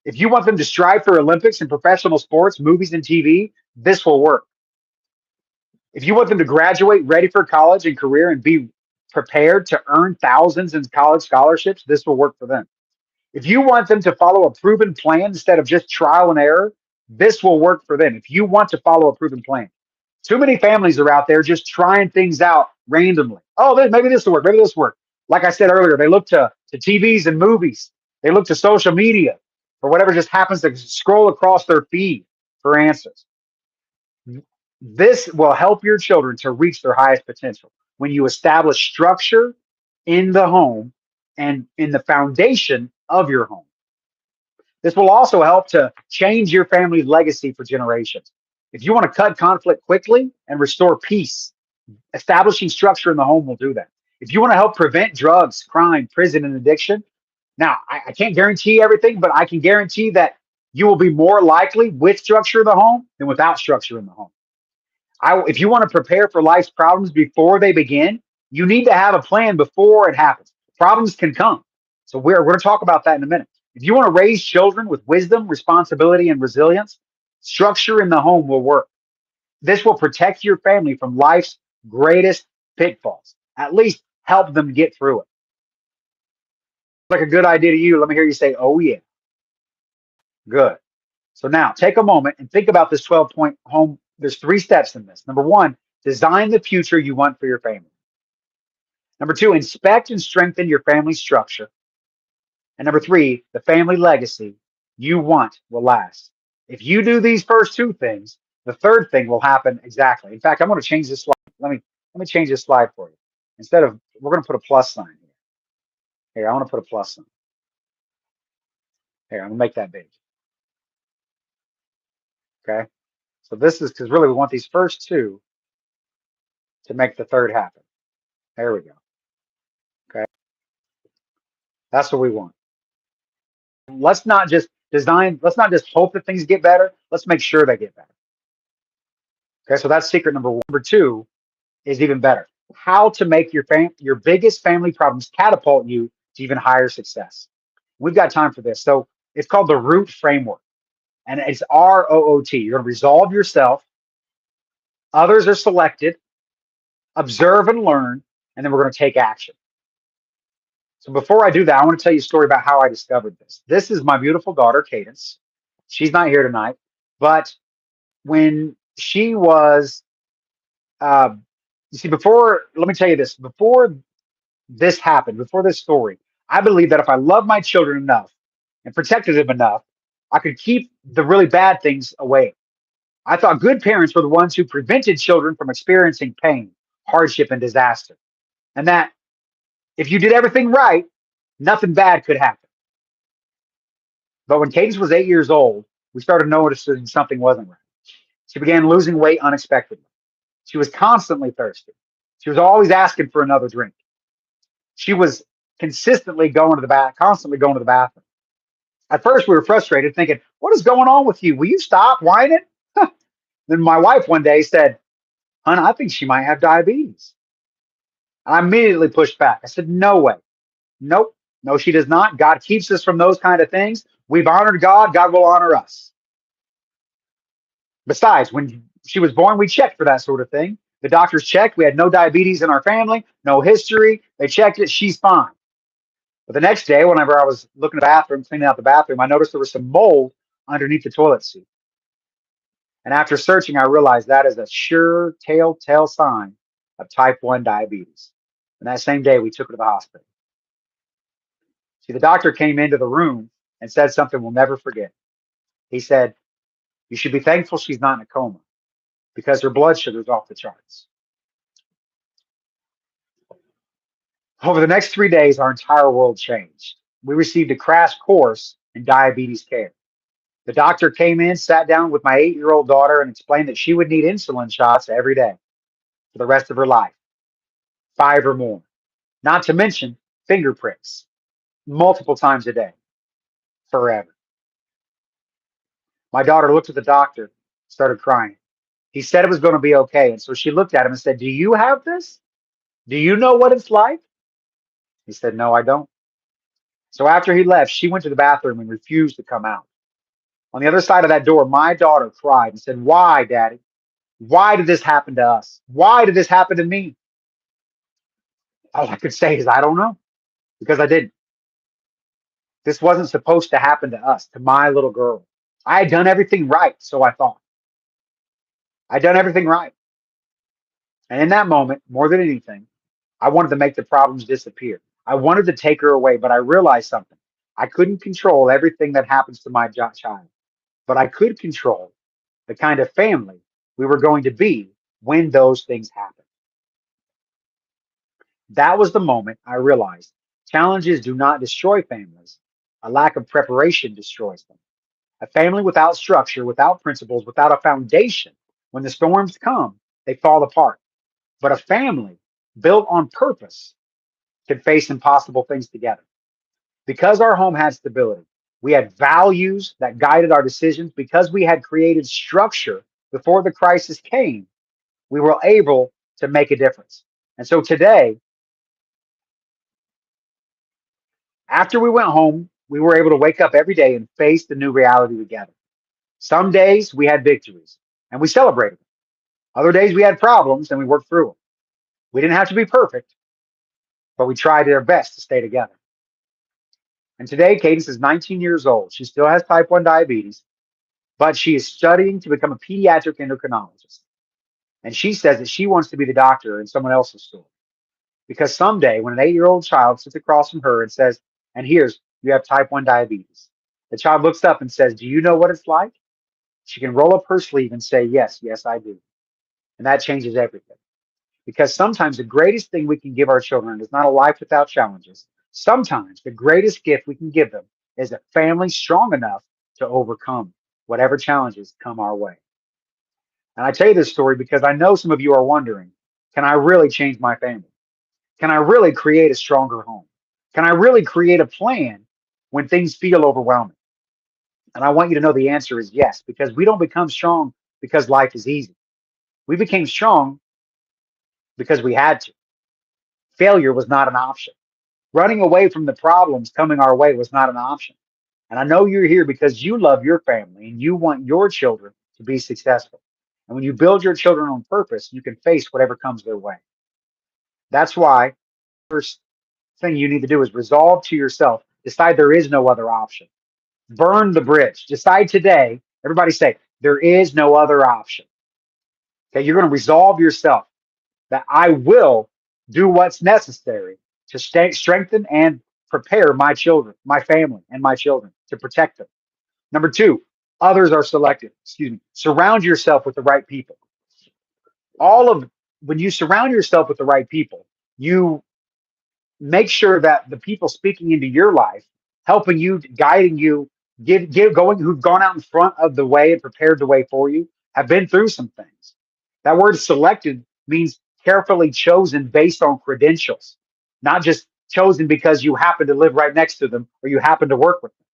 If you want them to strive for Olympics and professional sports, movies, and TV, this will work. If you want them to graduate ready for college and career and be prepared to earn thousands in college scholarships, this will work for them. If you want them to follow a proven plan instead of just trial and error, this will work for them. If you want to follow a proven plan, too many families are out there just trying things out randomly. Oh, maybe this will work. Maybe this will work. Like I said earlier, they look to TVs and movies. They look to social media or whatever just happens to scroll across their feed for answers. This will help your children to reach their highest potential when you establish structure in the home and in the foundation of your home. This will also help to change your family's legacy for generations. If you want to cut conflict quickly and restore peace, establishing structure in the home will do that. If you want to help prevent drugs, crime, prison, and addiction, now I can't guarantee everything, but I can guarantee that you will be more likely with structure in the home than without structure in the home. If you want to prepare for life's problems before they begin, you need to have a plan before it happens. Problems can come. So we're going to talk about that in a minute. If you want to raise children with wisdom, responsibility, and resilience, structure in the home will work. This will protect your family from life's greatest pitfalls, at least help them get through it. Like a good idea to you, let me hear you say, oh, yeah. Good. So now take a moment and think about this 12-point home. There's 3 steps in this. Number 1, design the future you want for your family. Number 2, inspect and strengthen your family structure. And number 3, the family legacy you want will last. If you do these first 2 things, the third thing will happen exactly. In fact, I'm going to change this slide. Let me change this slide for you. Instead of, we're going to put a plus sign here. Here, I want to put a plus sign. Here, I'm going to make that big. Okay. So this is because really we want these first 2 to make the third happen. There we go. Okay. That's what we want. Let's not just hope that things get better. Let's make sure they get better. Okay. So that's secret number 1. Number 2 is even better. How to make your biggest family problems catapult you to even higher success. We've got time for this. So it's called the root framework. And it's ROOT. You're going to resolve yourself. Others are selected, observe and learn, and then we're going to take action. So before I do that, I want to tell you a story about how I discovered this. This is my beautiful daughter, Cadence. She's not here tonight, but when she was, uh, you see, before, let me tell you this, before this happened, before this story, I believe that if I love my children enough and protected them enough, I could keep the really bad things away. I thought good parents were the ones who prevented children from experiencing pain, hardship, and disaster. And that if you did everything right, nothing bad could happen. But when Cadence was 8 years old, we started noticing something wasn't right. She began losing weight unexpectedly. She was constantly thirsty. She was always asking for another drink. She was constantly going to the bathroom. At first, we were frustrated, thinking, "What is going on with you? Will you stop whining?" Then my wife one day said, "Hon, I think she might have diabetes." I immediately pushed back. I said, "No way. Nope. No, she does not. God keeps us from those kind of things. We've honored God. God will honor us." Besides, when she was born, we checked for that sort of thing. The doctors checked. We had no diabetes in our family, no history. They checked it. She's fine. But the next day, whenever I was looking at the bathroom, cleaning out the bathroom, I noticed there was some mold underneath the toilet seat. And after searching, I realized that is a sure telltale sign of type 1 diabetes. And that same day, we took her to the hospital. See, the doctor came into the room and said something we'll never forget. He said, "You should be thankful she's not in a coma because her blood sugar's off the charts." Over the next 3 days, our entire world changed. We received a crash course in diabetes care. The doctor came in, sat down with my 8-year-old daughter, and explained that she would need insulin shots every day for the rest of her life, 5 or more, not to mention finger pricks multiple times a day, forever. My daughter looked at the doctor, started crying. He said it was going to be okay. And so she looked at him and said, "Do you have this? Do you know what it's like?" He said, "No, I don't." So after he left, she went to the bathroom and refused to come out. On the other side of that door, my daughter cried and said, "Why, Daddy? Why did this happen to us? Why did this happen to me?" All I could say is, "I don't know," because I didn't. This wasn't supposed to happen to us, to my little girl. I had done everything right, so I thought. I'd done everything right. And in that moment, more than anything, I wanted to make the problems disappear. I wanted to take her away, but I realized something. I couldn't control everything that happens to my child, but I could control the kind of family we were going to be when those things happen. That was the moment I realized challenges do not destroy families. A lack of preparation destroys them. A family without structure, without principles, without a foundation, when the storms come, they fall apart. But a family built on purpose can face impossible things together. Because our home had stability, we had values that guided our decisions, because we had created structure before the crisis came, we were able to make a difference. And so today, after we went home, we were able to wake up every day and face the new reality together. Some days we had victories and we celebrated them. Other days we had problems and we worked through them. We didn't have to be perfect, but we tried our best to stay together. And today, Cadence is 19 years old. She still has type 1 diabetes, but she is studying to become a pediatric endocrinologist. And she says that she wants to be the doctor in someone else's story. Because someday, when an 8-year-old child sits across from her and says, "And here's, you have type 1 diabetes," the child looks up and says, "Do you know what it's like?" She can roll up her sleeve and say, "Yes, yes, I do." And that changes everything. Because sometimes the greatest thing we can give our children is not a life without challenges. Sometimes the greatest gift we can give them is a family strong enough to overcome whatever challenges come our way. And I tell you this story because I know some of you are wondering, can I really change my family? Can I really create a stronger home? Can I really create a plan when things feel overwhelming? And I want you to know the answer is yes, because we don't become strong because life is easy. We became strong because we had to. Failure was not an option. Running away from the problems coming our way was not an option. And I know you're here because you love your family and you want your children to be successful. And when you build your children on purpose, you can face whatever comes their way. That's why first thing you need to do is resolve to yourself, decide there is no other option. Burn the bridge. Decide today, everybody say, there is no other option. Okay, you're going to resolve yourself that I will do what's necessary to strengthen and prepare my children, my family, and my children to protect them. Number two, others are selected. Excuse me. Surround yourself with the right people. All of When you surround yourself with the right people, you make sure that the people speaking into your life, helping you, guiding you, going who've gone out in front of the way and prepared the way for you, have been through some things. That word selected means carefully chosen based on credentials, not just chosen because you happen to live right next to them or you happen to work with them.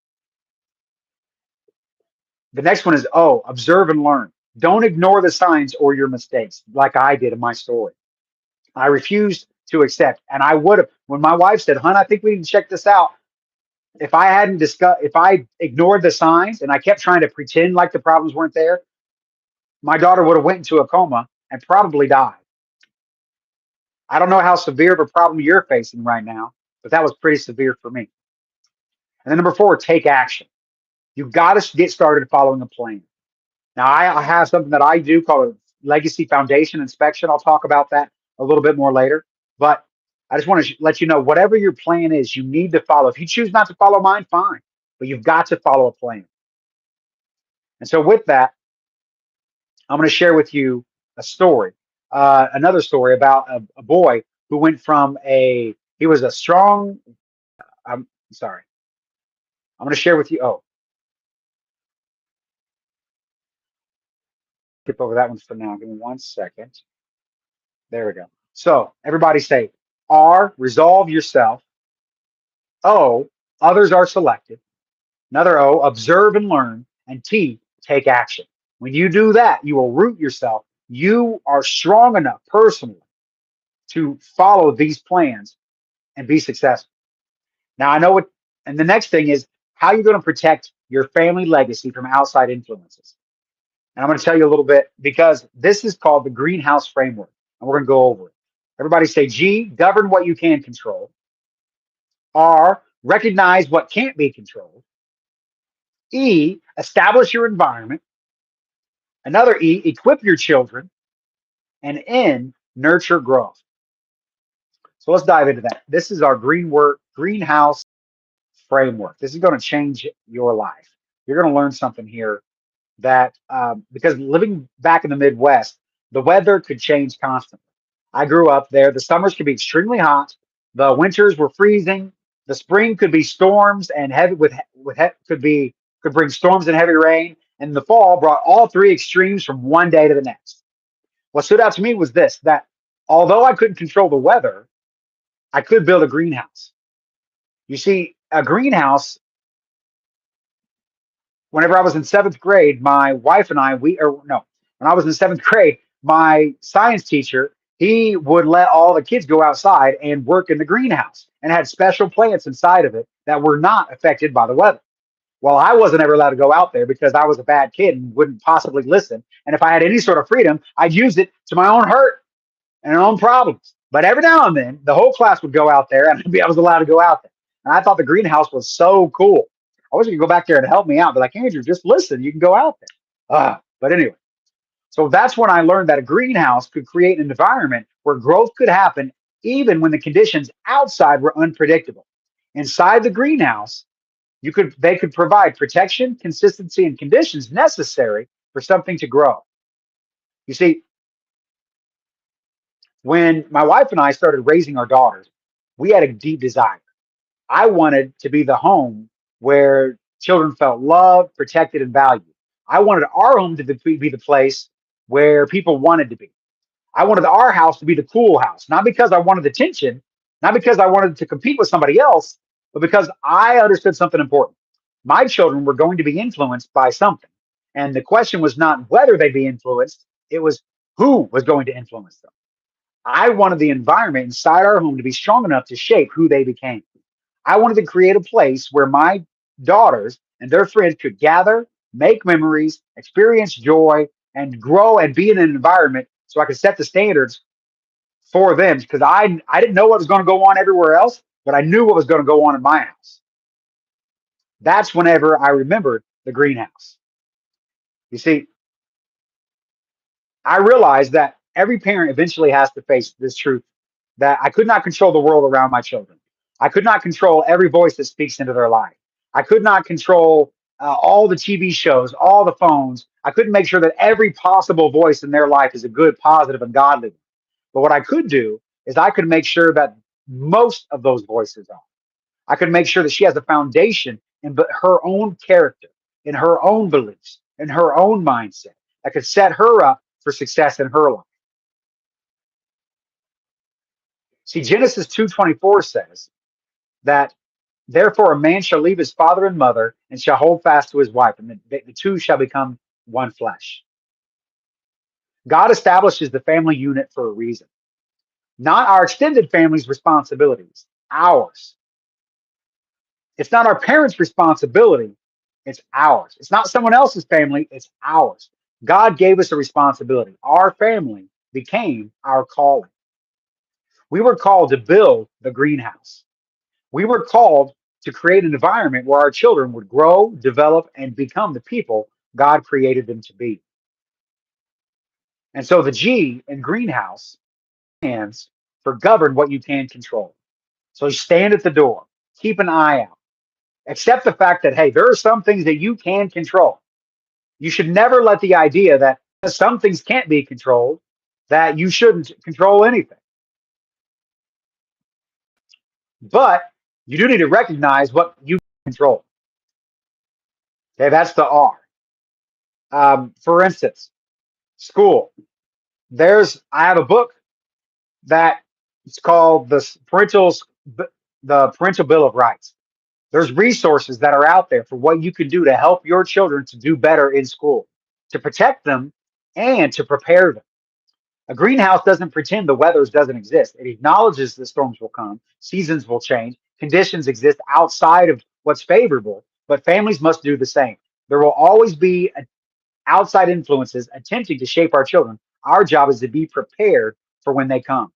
The next one is observe and learn. Don't ignore the signs or your mistakes, like I did in my story. I refused to accept, and I would have when my wife said, "Hun, I think we need to check this out." If I ignored the signs and I kept trying to pretend like the problems weren't there, my daughter would have went into a coma and probably died. I don't know how severe of a problem you're facing right now, but that was pretty severe for me. And then number four, take action. You've got to get started following a plan. Now, I have something that I do called a legacy foundation inspection. I'll talk about that a little bit more later. But I just want to let you know whatever your plan is, you need to follow. If you choose not to follow mine, fine. But you've got to follow a plan. And so, with that, I'm going to share with you a story, another story about a boy who went from he was a strong, I'm sorry, I'm going to share with you. Oh, skip over that one for now. Give me 1 second. There we go. So everybody say R, resolve yourself. O, others are selected. Another O, observe and learn. And T, take action. When you do that, you will root yourself. You are strong enough personally to follow these plans and be successful. Now I know what, and the next thing is how you're going to protect your family legacy from outside influences. And I'm going to tell you a little bit because this is called the greenhouse framework, and we're going to go over it. Everybody say G, govern what you can control. R, recognize what can't be controlled. E, establish your environment. Another E, equip your children. And N, nurture growth. So let's dive into that. This is our greenhouse framework. This is going to change your life. You're going to learn something here that because living back in the Midwest, the weather could change constantly. I grew up there. The summers could be extremely hot. The winters were freezing. The spring could be storms and heavy could bring storms and heavy rain. And the fall brought all three extremes from one day to the next. What stood out to me was this: that although I couldn't control the weather, I could build a greenhouse. You see, a greenhouse whenever I was in seventh grade, my wife and I, when I was in seventh grade, my science teacher, he would let all the kids go outside and work in the greenhouse and had special plants inside of it that were not affected by the weather. Well, I wasn't ever allowed to go out there because I was a bad kid and wouldn't possibly listen. And if I had any sort of freedom, I'd use it to my own hurt and own problems. But every now and then, the whole class would go out there, and I was allowed to go out there. And I thought the greenhouse was so cool. I wish you could go back there and help me out. But like, Andrew, just listen. You can go out there. But anyway, so that's when I learned that a greenhouse could create an environment where growth could happen even when the conditions outside were unpredictable. Inside the greenhouse, they could provide protection, consistency, and conditions necessary for something to grow. You see, when my wife and I started raising our daughters, we had a deep desire. I wanted to be the home where children felt loved, protected, and valued. I wanted our home to be the place where people wanted to be. I wanted our house to be the cool house, not because I wanted attention, not because I wanted to compete with somebody else, but because I understood something important. My children were going to be influenced by something. And the question was not whether they'd be influenced, it was who was going to influence them. I wanted the environment inside our home to be strong enough to shape who they became. I wanted to create a place where my daughters and their friends could gather, make memories, experience joy, and grow and be in an environment so I could set the standards for them because I didn't know what was going to go on everywhere else, but I knew what was going to go on in my house. That's whenever I remembered the greenhouse. You see, I realized that every parent eventually has to face this truth that I could not control the world around my children. I could not control every voice that speaks into their life. I could not control all the TV shows, all the phones. I couldn't make sure that every possible voice in their life is a good, positive, and godly one. But what I could do is I could make sure that most of those voices are. I could make sure that she has a foundation in her own character, in her own beliefs, in her own mindset that could set her up for success in her life. See, Genesis 2:24 says that therefore a man shall leave his father and mother and shall hold fast to his wife, and the two shall become one flesh. God establishes the family unit for a reason, not our extended family's responsibilities, ours. It's not our parents' responsibility, it's ours. It's not someone else's family, it's ours. God gave us a responsibility. Our family became our calling. We were called to build the greenhouse. We were called to create an environment where our children would grow, develop, and become the people God created them to be. And so the G in greenhouse stands for govern what you can control. So stand at the door, keep an eye out, accept the fact that, hey, there are some things that you can control. You should never let the idea that some things can't be controlled, that you shouldn't control anything. But you do need to recognize what you control. Okay, that's the R. For instance, school. I have a book that it's called the Parental Bill of Rights. There's resources that are out there for what you can do to help your children to do better in school, to protect them and to prepare them. A greenhouse doesn't pretend the weather doesn't exist. It acknowledges the storms will come, seasons will change, conditions exist outside of what's favorable, but families must do the same. There will always be outside influences attempting to shape our children. Our job is to be prepared for when they come.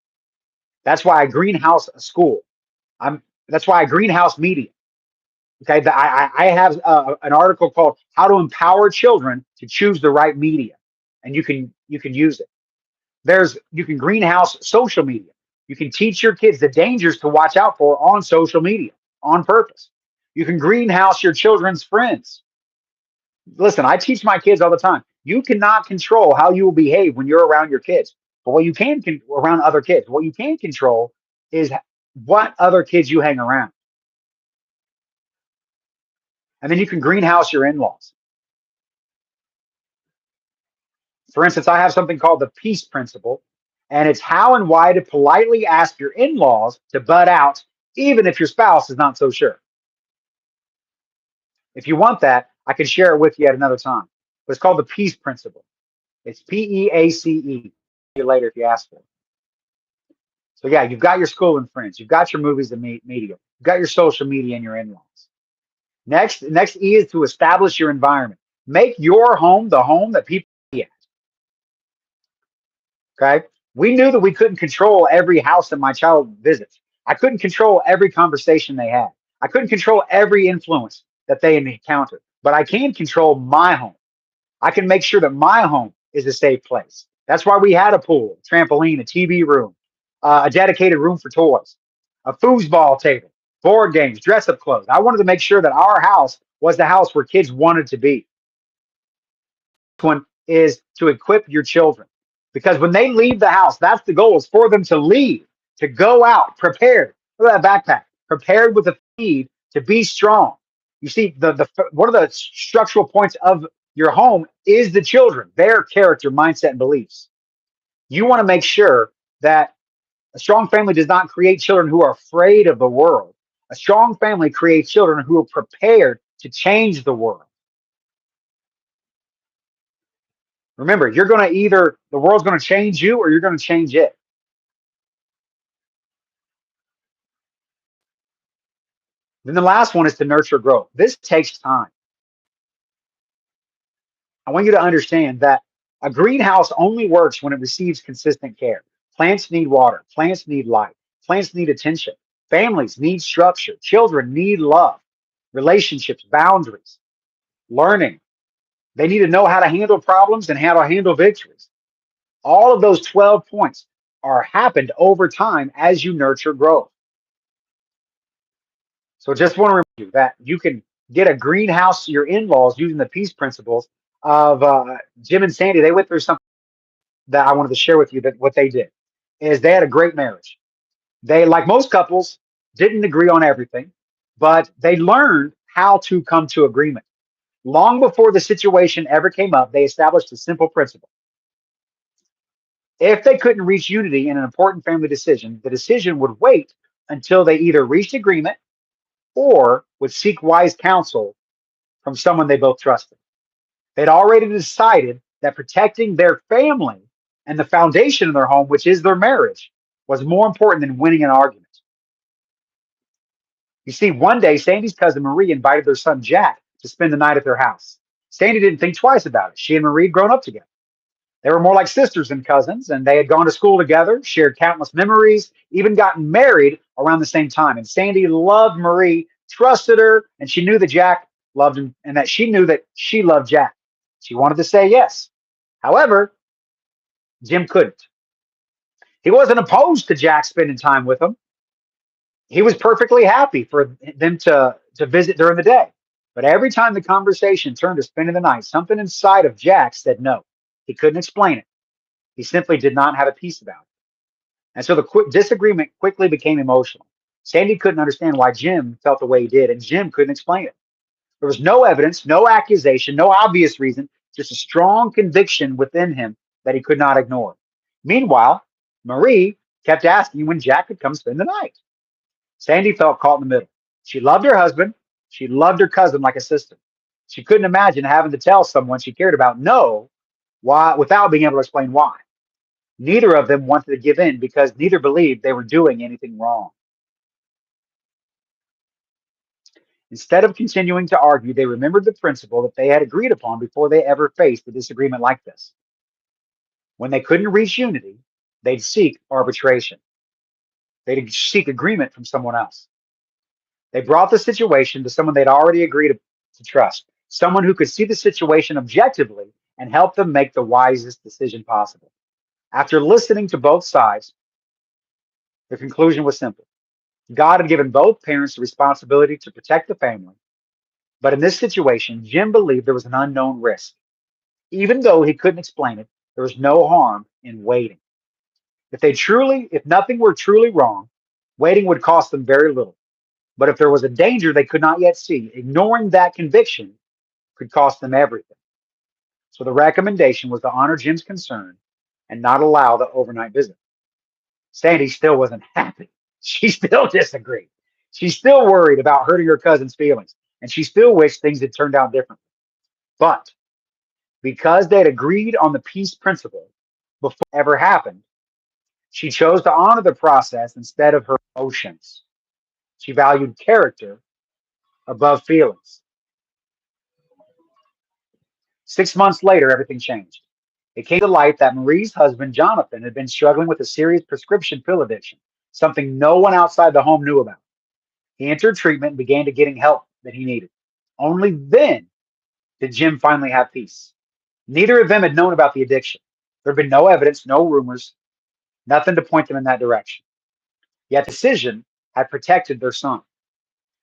That's why I greenhouse a school. That's why I greenhouse media. Okay, I have an article called "How to Empower Children to Choose the Right Media," and you can use it. You can greenhouse social media. You can teach your kids the dangers to watch out for on social media on purpose. You can greenhouse your children's friends. Listen, I teach my kids all the time. You cannot control how you will behave when you're around your kids, but what you can around other kids. What you can control is what other kids you hang around, and then you can greenhouse your in-laws. For instance, I have something called the peace principle, and it's how and why to politely ask your in-laws to butt out, even if your spouse is not so sure. If you want that, I can share it with you at another time. But it's called the peace principle. It's PEACE. You later if you ask for it. So yeah, you've got your school and friends, you've got your movies and media, you've got your social media and your in-laws. Next E is to establish your environment. Make your home the home that people see at. Okay. We knew that we couldn't control every house that my child visits. I couldn't control every conversation they had. I couldn't control every influence that they encountered, but I can control my home. I can make sure that my home is a safe place. That's why we had a pool, trampoline, a TV room, a dedicated room for toys, a foosball table, board games, dress up clothes. I wanted to make sure that our house was the house where kids wanted to be. One is to equip your children because when they leave the house, that's the goal is for them to leave, to go out prepared. Look at that backpack, prepared with a feed to be strong. You see, the one of the structural points of your home is the children, their character, mindset, and beliefs. You want to make sure that a strong family does not create children who are afraid of the world. A strong family creates children who are prepared to change the world. Remember, you're going to the world's going to change you or you're going to change it. Then the last one is to nurture growth. This takes time. I want you to understand that a greenhouse only works when it receives consistent care. Plants need water, plants need light, plants need attention, families need structure, children need love, relationships, boundaries, learning. They need to know how to handle problems and how to handle victories. All of those 12 points are happened over time as you nurture growth. So just want to remind you that you can get a greenhouse to your in-laws using the peace principles of Jim and Sandy. They went through something that I wanted to share with you. That what they did is they had a great marriage. They, like most couples, didn't agree on everything, but they learned how to come to agreement. Long before the situation ever came up, they established a simple principle. If they couldn't reach unity in an important family decision, the decision would wait until they either reached agreement or would seek wise counsel from someone they both trusted. They'd already decided that protecting their family and the foundation of their home, which is their marriage, was more important than winning an argument. You see, one day, Sandy's cousin Marie invited their son Jack to spend the night at their house. Sandy didn't think twice about it. She and Marie had grown up together. They were more like sisters than cousins, and they had gone to school together, shared countless memories, even gotten married around the same time. And Sandy loved Marie, trusted her, and she knew that Jack loved him, and that she knew that she loved Jack. She wanted to say yes. However, Jim couldn't. He wasn't opposed to Jack spending time with him. He was perfectly happy for them to visit during the day. But every time the conversation turned to spending the night, something inside of Jack said no. He couldn't explain it. He simply did not have a peace about it. And so the disagreement quickly became emotional. Sandy couldn't understand why Jim felt the way he did, and Jim couldn't explain it. There was no evidence, no accusation, no obvious reason, just a strong conviction within him that he could not ignore. Meanwhile, Marie kept asking when Jack could come spend the night. Sandy felt caught in the middle. She loved her husband. She loved her cousin like a sister. She couldn't imagine having to tell someone she cared about no why without being able to explain why. Neither of them wanted to give in because neither believed they were doing anything wrong. Instead of continuing to argue, they remembered the principle that they had agreed upon before they ever faced a disagreement like this. When they couldn't reach unity, they'd seek arbitration. They'd seek agreement from someone else. They brought the situation to someone they'd already agreed to trust, someone who could see the situation objectively and help them make the wisest decision possible. After listening to both sides, the conclusion was simple. God had given both parents the responsibility to protect the family, but in this situation, Jim believed there was an unknown risk. Even though he couldn't explain it, there was no harm in waiting. If nothing were truly wrong, waiting would cost them very little. But if there was a danger they could not yet see, ignoring that conviction could cost them everything. So the recommendation was to honor Jim's concern and not allow the overnight visit. Sandy still wasn't happy. She still disagreed. She still worried about hurting her cousin's feelings, and she still wished things had turned out differently. But because they had agreed on the peace principle before it ever happened, she chose to honor the process instead of her emotions. She valued character above feelings. 6 months later, everything changed. It came to light that Marie's husband, Jonathan, had been struggling with a serious prescription pill addiction, something no one outside the home knew about. He entered treatment and began to getting help that he needed. Only then did Jim finally have peace. Neither of them had known about the addiction. There had been no evidence, no rumors, nothing to point them in that direction. Yet the decision had protected their son.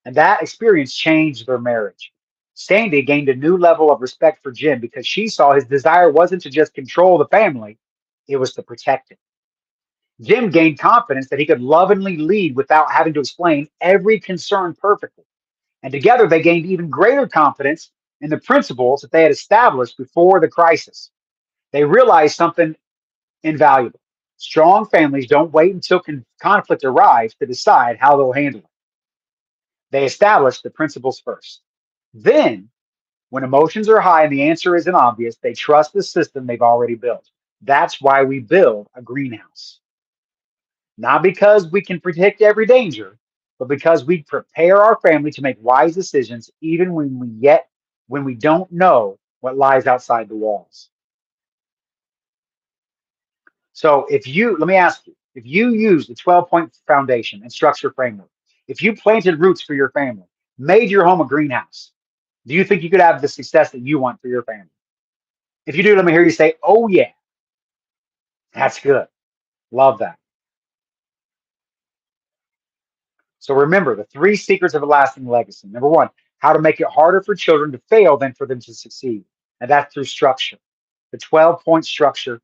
And that experience changed their marriage. Sandy gained a new level of respect for Jim because she saw his desire wasn't to just control the family, it was to protect it. Jim gained confidence that he could lovingly lead without having to explain every concern perfectly. And together they gained even greater confidence in the principles that they had established before the crisis. They realized something invaluable. Strong families don't wait until conflict arrives to decide how they'll handle it. They establish the principles first. Then, when emotions are high and the answer isn't obvious, they trust the system they've already built. That's why we build a greenhouse. Not because we can predict every danger, but because we prepare our family to make wise decisions even when we don't know what lies outside the walls. So let me ask you, if you use the 12-point foundation and structure framework, if you planted roots for your family, made your home a greenhouse, do you think you could have the success that you want for your family? If you do, let me hear you say, oh yeah, that's good. Love that. So remember the three secrets of a lasting legacy. Number one, how to make it harder for children to fail than for them to succeed. And that's through structure. The 12-point structure,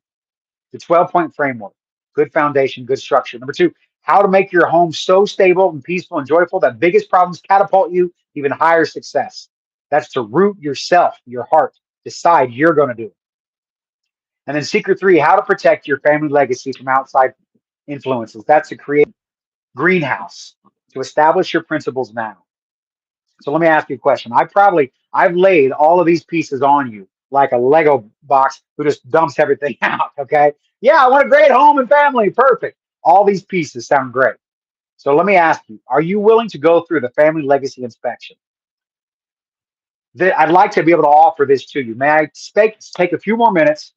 the 12-point framework, good foundation, good structure. Number two, how to make your home so stable and peaceful and joyful that biggest problems catapult you to even higher success. That's to root yourself, your heart, decide you're going to do it. And then secret three, how to protect your family legacy from outside influences. That's to create greenhouse, to establish your principles now. So let me ask you a question. I've laid all of these pieces on you like a Lego box who just dumps everything out. Okay. Yeah, I want a great home and family. Perfect. All these pieces sound great. So let me ask you, are you willing to go through the family legacy inspection? I'd like to be able to offer this to you. May I take a few more minutes,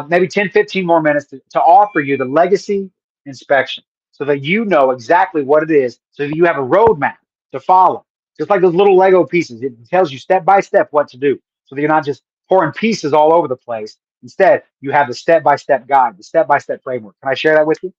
maybe 10, 15 more minutes to offer you the legacy inspection so that you know exactly what it is, so that you have a roadmap to follow. Just like those little Lego pieces, it tells you step by step what to do so that you're not just pouring pieces all over the place. Instead, you have the step by step guide, the step by step framework. Can I share that with you?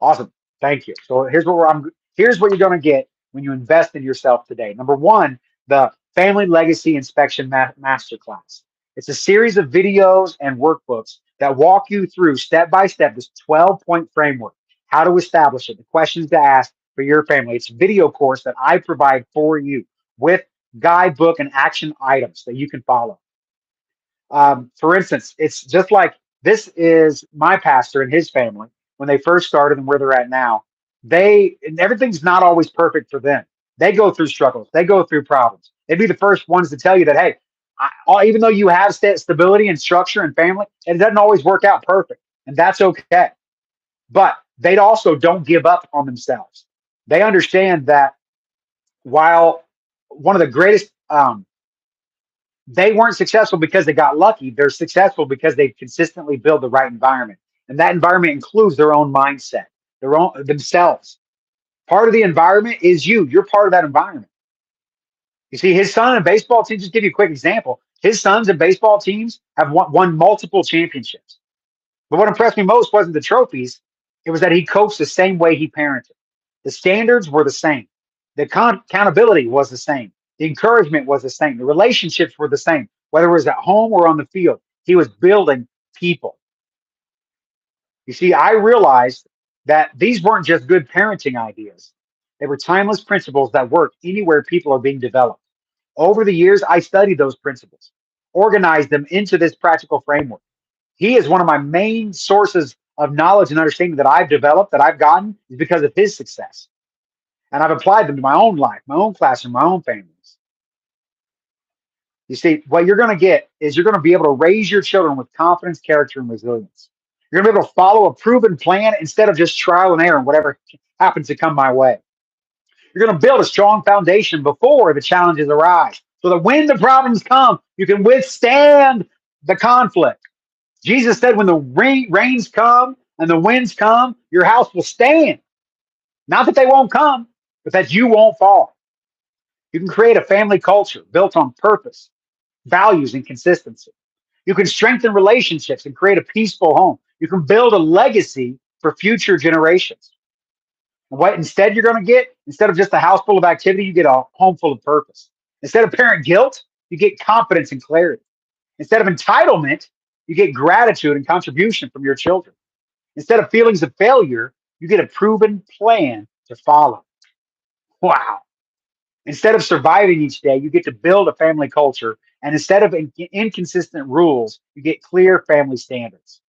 Awesome. Thank you. So here's what you're going to get when you invest in yourself today. Number one, the Family Legacy Inspection Masterclass. It's a series of videos and workbooks that walk you through step by step this 12-point framework, how to establish it, the questions to ask for your family. It's a video course that I provide for you with guidebook and action items that you can follow. For instance, it's just like this is my pastor and his family when they first started and where they're at now. Everything's not always perfect for them. They go through struggles. They go through problems. They'd be the first ones to tell you that, hey, even though you have stability and structure and family, it doesn't always work out perfect, and that's okay. But they also don't give up on themselves. They understand that while one of the greatest they weren't successful because they got lucky. They're successful because they consistently build the right environment. And that environment includes their own mindset, their own themselves. Part of the environment is you. You're part of that environment. You see, his son and baseball teams, just give you a quick example. His sons and baseball teams have won multiple championships. But what impressed me most wasn't the trophies. It was that he coached the same way he parented. The standards were the same. The accountability was the same. The encouragement was the same. The relationships were the same, whether it was at home or on the field. He was building people. You see, I realized that these weren't just good parenting ideas. They were timeless principles that work anywhere people are being developed. Over the years, I studied those principles, organized them into this practical framework. He is one of my main sources of knowledge and understanding that I've developed, that I've gotten, is because of his success. And I've applied them to my own life, my own classroom, my own families. You see, what you're going to get is you're going to be able to raise your children with confidence, character, and resilience. You're going to be able to follow a proven plan instead of just trial and error and whatever happens to come my way. You're going to build a strong foundation before the challenges arise so that when the problems come, you can withstand the conflict. Jesus said, when the rains come and the winds come, your house will stand. Not that they won't come, but that you won't fall. You can create a family culture built on purpose, values, and consistency. You can strengthen relationships and create a peaceful home. You can build a legacy for future generations. And what instead you're going to get, instead of just a house full of activity, you get a home full of purpose. Instead of parent guilt, you get confidence and clarity. Instead of entitlement, you get gratitude and contribution from your children. Instead of feelings of failure, you get a proven plan to follow. Wow. Instead of surviving each day, you get to build a family culture. And instead of inconsistent rules, you get clear family standards.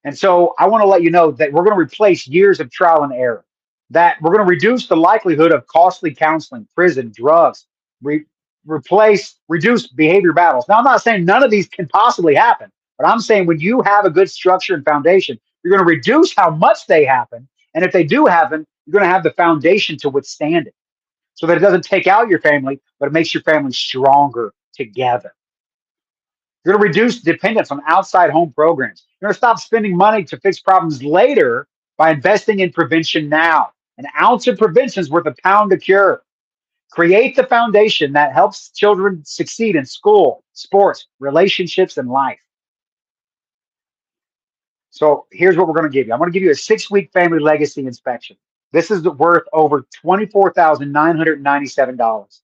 And so I want to let you know that we're going to replace years of trial and error, that we're going to reduce the likelihood of costly counseling, prison, drugs, reduce behavior battles. Now, I'm not saying none of these can possibly happen, but I'm saying when you have a good structure and foundation, you're going to reduce how much they happen. And if they do happen, you're going to have the foundation to withstand it so that it doesn't take out your family, but it makes your family stronger together. You're going to reduce dependence on outside home programs. You're going to stop spending money to fix problems later by investing in prevention now. An ounce of prevention is worth a pound of cure. Create the foundation that helps children succeed in school, sports, relationships, and life. So here's what we're going to give you. I'm going to give you a 6-week family legacy inspection. This is worth over $24,997.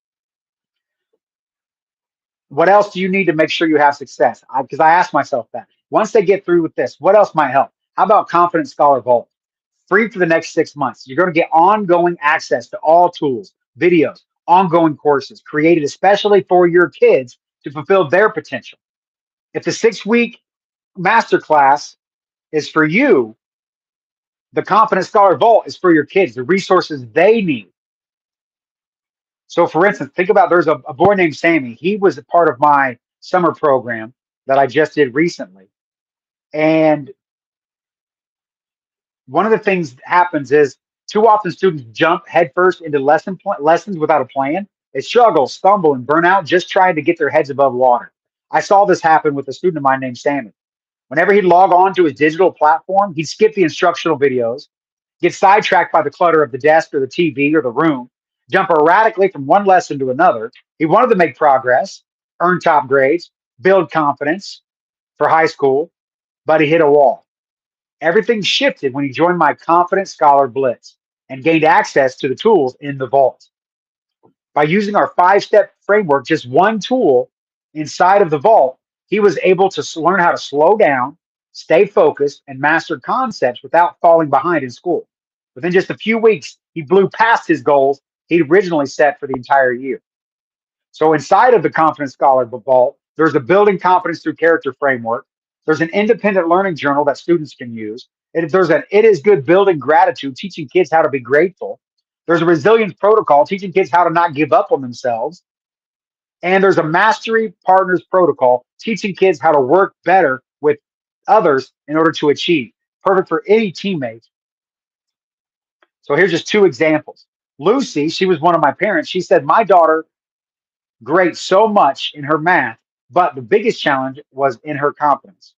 What else do you need to make sure you have success? Because I asked myself that. Once they get through with this, what else might help? How about Confident Scholar Vault? Free for the next 6 months. You're going to get ongoing access to all tools, videos, ongoing courses created especially for your kids to fulfill their potential. If the 6-week masterclass is for you, the Confident Scholar Vault is for your kids, the resources they need. So, for instance, think about there's a boy named Sammy. He was a part of my summer program that I just did recently. And one of the things that happens is too often students jump headfirst into lessons without a plan. They struggle, stumble, and burn out just trying to get their heads above water. I saw this happen with a student of mine named Sammy. Whenever he'd log on to his digital platform, he'd skip the instructional videos, get sidetracked by the clutter of the desk or the TV or the room, jump erratically from one lesson to another. He wanted to make progress, earn top grades, build confidence for high school, but he hit a wall. Everything shifted when he joined my Confident Scholar Blitz and gained access to the tools in the vault. By using our 5-step framework, just one tool inside of the vault, he was able to learn how to slow down, stay focused, and master concepts without falling behind in school. Within just a few weeks, he blew past his goals he'd originally set for the entire year. So inside of the Confident Scholar Vault, there's a building confidence through character framework. There's an independent learning journal that students can use. There's an It Is Good building gratitude, teaching kids how to be grateful. There's a resilience protocol, teaching kids how to not give up on themselves. And there's a mastery partners protocol, teaching kids how to work better with others in order to achieve. Perfect for any teammate. So here's just 2 examples. Lucy, she was one of my parents. She said, my daughter great so much in her math, but the biggest challenge was in her confidence.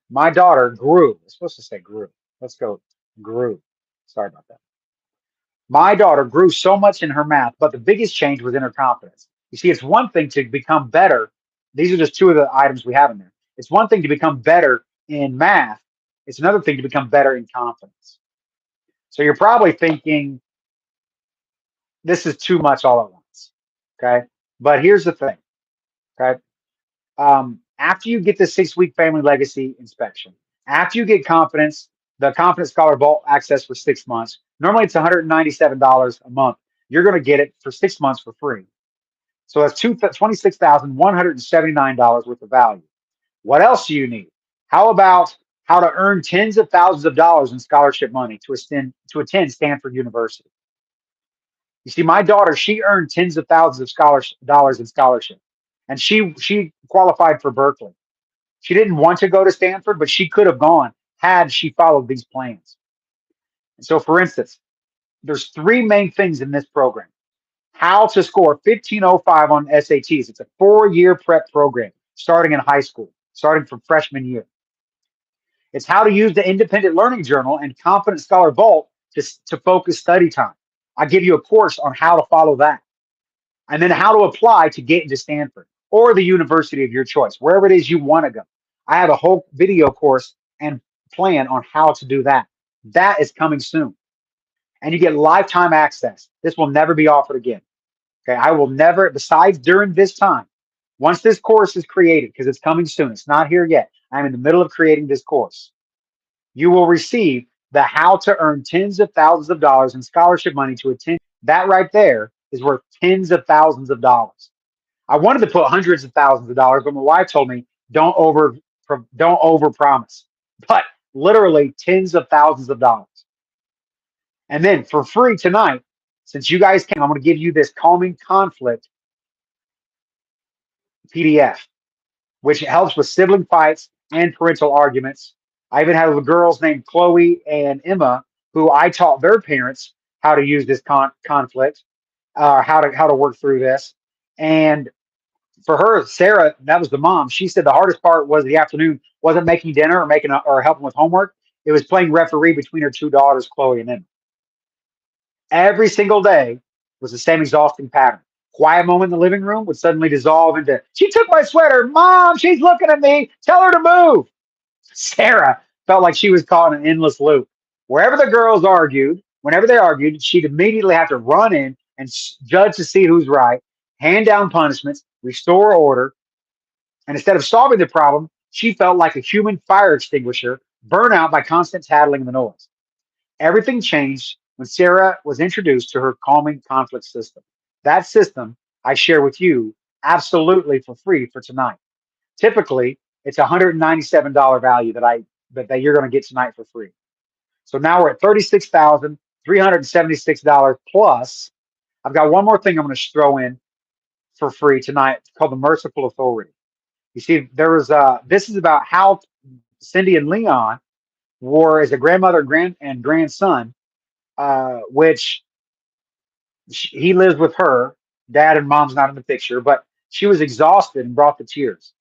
My daughter grew. I'm supposed to say grew. Let's go grew. Sorry about that. My daughter grew so much in her math, but the biggest change was in her confidence. You see, it's one thing to become better. These are just 2 of the items we have in there. It's one thing to become better in math. It's another thing to become better in confidence. So you're probably thinking, this is too much all at once. Okay. But here's the thing. Okay. After you get the 6-week family legacy inspection, after you get confidence, the Confident Scholar Vault access for 6 months, normally it's $197 a month. You're going to get it for 6 months for free. So that's $26,179 worth of value. What else do you need? How about how to earn tens of thousands of dollars in scholarship money to attend Stanford University? You see, my daughter, she earned tens of thousands of dollars in scholarship, and she qualified for Berkeley. She didn't want to go to Stanford, but she could have gone had she followed these plans. And so, for instance, there's 3 main things in this program. How to score 1505 on SATs. It's a 4-year prep program starting in high school, starting from freshman year. It's how to use the independent learning journal and Confident Scholar Vault to focus study time. I give you a course on how to follow that. And then how to apply to get into Stanford or the university of your choice, wherever it is you want to go. I have a whole video course and plan on how to do that. That is coming soon. And you get lifetime access. This will never be offered again. Okay. I will never, besides during this time, once this course is created, because it's coming soon, it's not here yet. I'm in the middle of creating this course. You will receive the how to earn tens of thousands of dollars in scholarship money to attend. That right there is worth tens of thousands of dollars. I wanted to put hundreds of thousands of dollars, but my wife told me don't over promise. But literally tens of thousands of dollars. And then for free tonight, since you guys came, I'm going to give you this calming conflict PDF, which helps with sibling fights and parental arguments. I even have girls named Chloe and Emma who I taught their parents how to use this conflict, how to work through this. And For her, Sarah, that was the mom. She said the hardest part was the afternoon wasn't making dinner or or helping with homework. It was playing referee between her two daughters, Chloe and Emma. Every single day was the same exhausting pattern. Quiet moment in the living room would suddenly dissolve into, she took my sweater. Mom, she's looking at me. Tell her to move. Sarah felt like she was caught in an endless loop. Wherever the girls argued, whenever they argued, she'd immediately have to run in and judge to see who's right, hand down punishments, restore order. And instead of solving the problem, she felt like a human fire extinguisher, burnt out by constant tattling and the noise. Everything changed when Sarah was introduced to her calming conflict system. That system I share with you absolutely for free for tonight. Typically, it's a $197 value that you're going to get tonight for free. So now we're at $36,376 plus. I've got one more thing I'm going to throw in for free tonight. It's called the Merciful Authority. You see, this is about how Cindy and Leon were as a grandmother and grandson, which he lives with her. Dad and mom's not in the picture, but she was exhausted and brought the tears.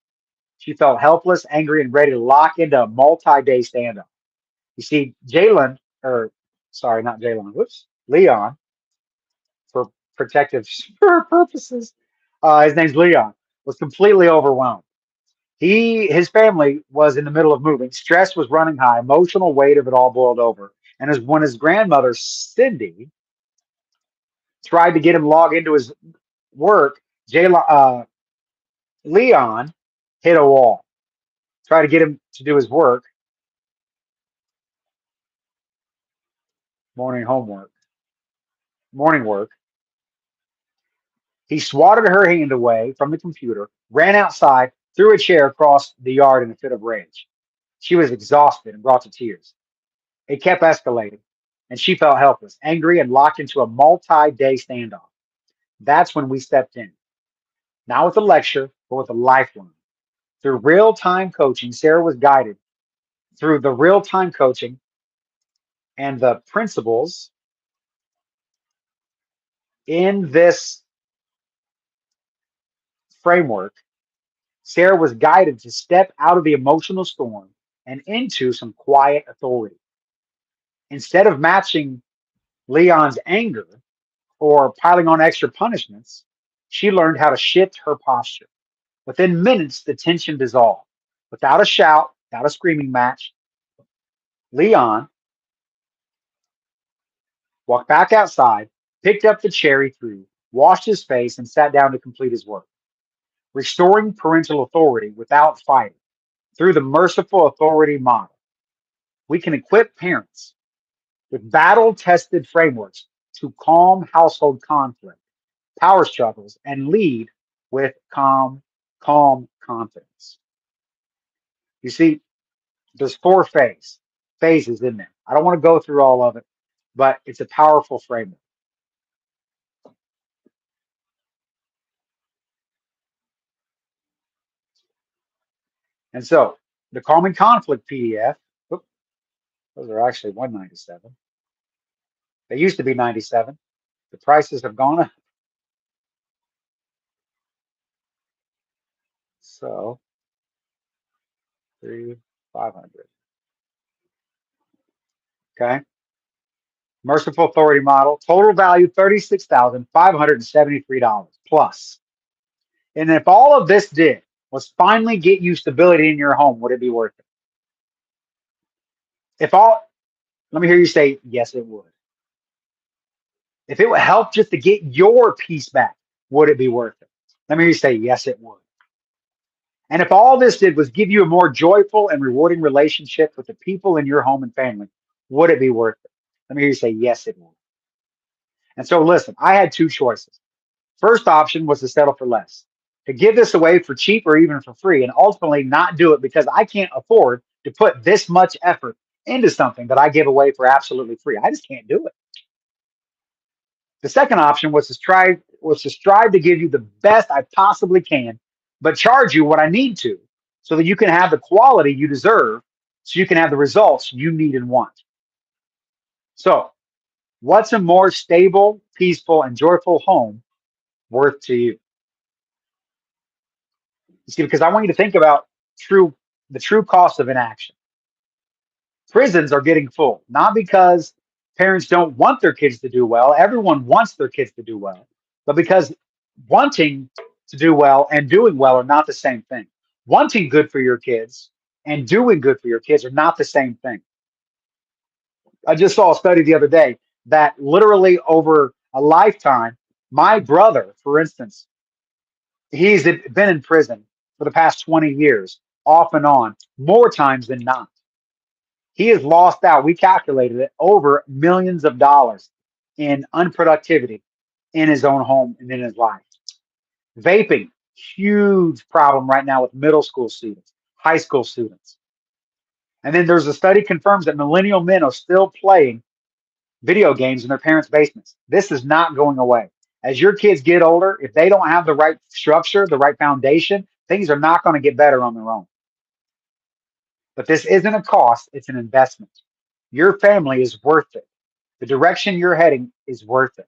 She felt helpless, angry, and ready to lock into a multi-day standoff. You see, Jalen, or sorry, not Jalen, whoops, Leon, for protective purposes, his name's Leon, was completely overwhelmed. His family was in the middle of moving. Stress was running high. Emotional weight of it all boiled over. And as when his grandmother Cindy tried to get him logged into his work, Leon hit a wall. Tried to get him to do his work, morning homework, morning work. He swatted her hand away from the computer, ran outside, threw a chair across the yard in a fit of rage. She was exhausted and brought to tears. It kept escalating, and she felt helpless, angry, and locked into a multi day standoff. That's when we stepped in. Not with a lecture, but with a lifeline. Through real time coaching, Sarah was guided through the real time coaching and the principles in this framework. Sarah was guided to step out of the emotional storm and into some quiet authority. Instead of matching Leon's anger or piling on extra punishments, she learned how to shift her posture. Within minutes, the tension dissolved. Without a shout, without a screaming match, Leon walked back outside, picked up the chair he threw, washed his face, and sat down to complete his work. Restoring parental authority without fighting. Through the merciful authority model, we can equip parents with battle tested frameworks to calm household conflict, power struggles, and lead with calm confidence. You see, there's phases in there. I don't want to go through all of it, but it's a powerful framework. And so the calming conflict PDF, oop, those are actually 197. They used to be 97. The prices have gone up. So three, 500. Okay. Merciful authority model, total value $36,573 plus. And if all of this did was finally get you stability in your home, would it be worth it? If all, let me hear you say, yes, it would. If it would help just to get your peace back, would it be worth it? Let me hear you say, yes, it would. And if all this did was give you a more joyful and rewarding relationship with the people in your home and family, would it be worth it? Let me hear you say, yes, it would. And so listen, I had two choices. First option was to settle for less, to give this away for cheap or even for free, and ultimately not do it because I can't afford to put this much effort into something that I give away for absolutely free. I just can't do it. The second option was to strive to give you the best I possibly can, but charge you what I need to, so that you can have the quality you deserve, so you can have the results you need and want. So, what's a more stable, peaceful, and joyful home worth to you? You see, because I want you to think about true the true cost of inaction. Prisons are getting full, not because parents don't want their kids to do well. Everyone wants their kids to do well, but because wanting to do well and doing well are not the same thing. Wanting good for your kids and doing good for your kids are not the same thing. I just saw a study the other day that literally over a lifetime, my brother, for instance, he's been in prison for the past 20 years, off and on, more times than not. He has lost out, we calculated it, over millions of dollars in unproductivity in his own home and in his life. Vaping, huge problem right now with middle school students, high school students. And then there's a study confirms that millennial men are still playing video games in their parents' basements. This is not going away. As your kids get older, if they don't have the right structure, the right foundation, things are not going to get better on their own. But this isn't a cost, it's an investment. Your family is worth it. The direction you're heading is worth it.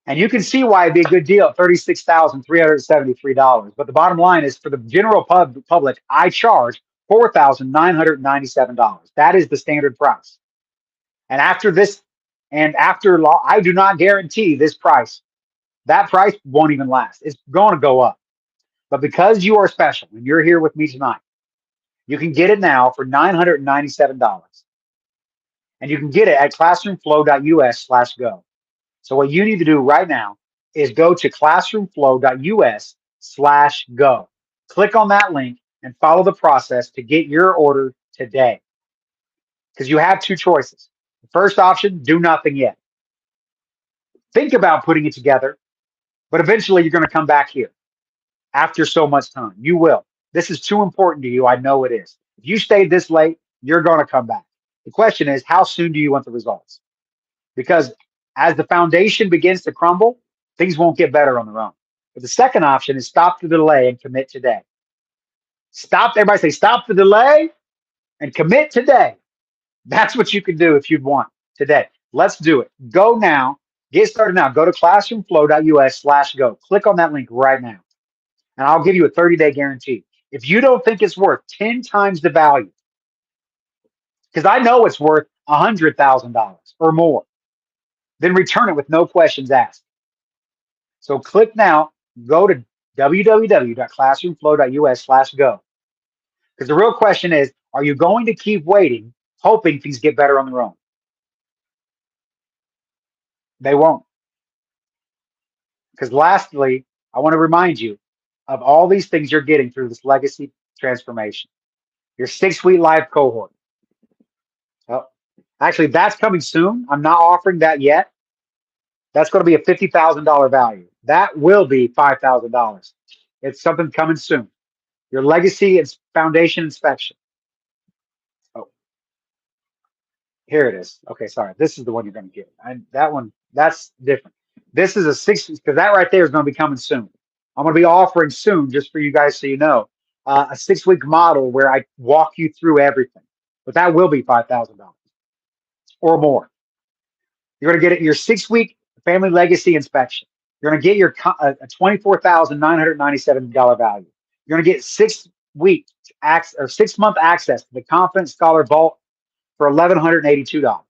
And you can see why it'd be a good deal at $36,373. But the bottom line is for the general public, I charge $4,997. That is the standard price. And after this, and after law, I do not guarantee this price. That price won't even last. It's going to go up. But because you are special and you're here with me tonight, you can get it now for $997. And you can get it at classroomflow.us/go. So what you need to do right now is go to classroomflow.us/go. Click on that link and follow the process to get your order today. Because you have two choices. The first option, do nothing yet. Think about putting it together, but eventually you're going to come back here after so much time. You will. This is too important to you. I know it is. If you stayed this late, you're going to come back. The question is, how soon do you want the results? Because as the foundation begins to crumble, things won't get better on their own. But the second option is stop the delay and commit today. Stop. Everybody say, stop the delay and commit today. That's what you can do if you'd want today. Let's do it. Go now. Get started now. Go to classroomflow.us/go. Click on that link right now. And I'll give you a 30-day guarantee. If you don't think it's worth 10 times the value, because I know it's worth $100,000 or more, then return it with no questions asked. So click now, go to www.classroomflow.us/go. Because the real question is, are you going to keep waiting, hoping things get better on their own? They won't. Because lastly, I want to remind you of all these things you're getting through this legacy transformation. Your 6-week live cohort. Oh, actually, that's coming soon. I'm not offering that yet. That's going to be a $50,000 value. That will be $5,000. It's something coming soon. Your legacy and foundation inspection. Oh, here it is. Okay, sorry. This is the one you're going to get. And that one, that's different. This is a 6, because that right there is going to be coming soon. I'm going to be offering soon, just for you guys so you know, a 6-week model where I walk you through everything. But that will be $5,000 or more. You're going to get it your 6-week family legacy inspection. You're going to get your a $24,997 value. You're going to get 6-week or 6-month access to the Confidence Scholar Vault for $1,182.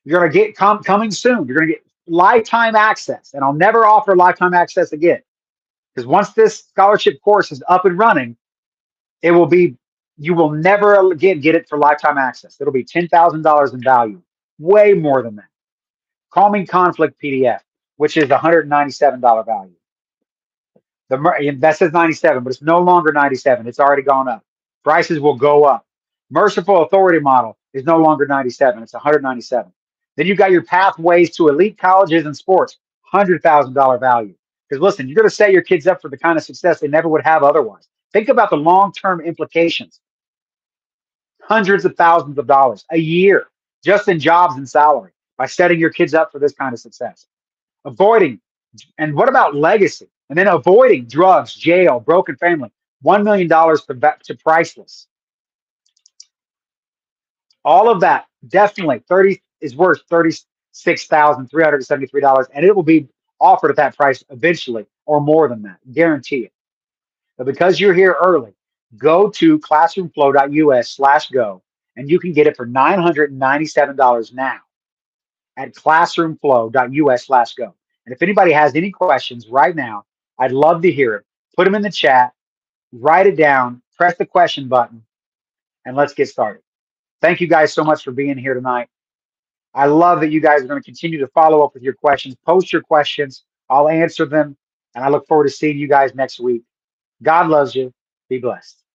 You're going to get coming soon. You're going to get lifetime access, and I'll never offer lifetime access again, because once this scholarship course is up and running, it will be, you will never again get it for lifetime access. It'll be $10,000 in value, way more than that. Calming Conflict PDF, which is $197 value. That says 97, but it's no longer 97. It's already gone up. Prices will go up. Merciful Authority Model is no longer 97. It's 197. Then you've got your Pathways to Elite Colleges and Sports, $100,000 value. Because listen, you're going to set your kids up for the kind of success they never would have otherwise. Think about the long-term implications. Hundreds of thousands of dollars a year just in jobs and salary by setting your kids up for this kind of success. Avoiding, and what about legacy? And then avoiding drugs, jail, broken family, $1 million to priceless. All of that definitely is worth $36,373, and it will be offered at that price eventually, or more than that. Guarantee it. But because you're here early, go to classroomflow.us/go and you can get it for $997 now at classroomflow.us/go. And if anybody has any questions right now, I'd love to hear it. Put them in the chat, write it down, press the question button, and let's get started. Thank you guys so much for being here tonight. I love that you guys are going to continue to follow up with your questions. Post your questions. I'll answer them. And I look forward to seeing you guys next week. God loves you. Be blessed.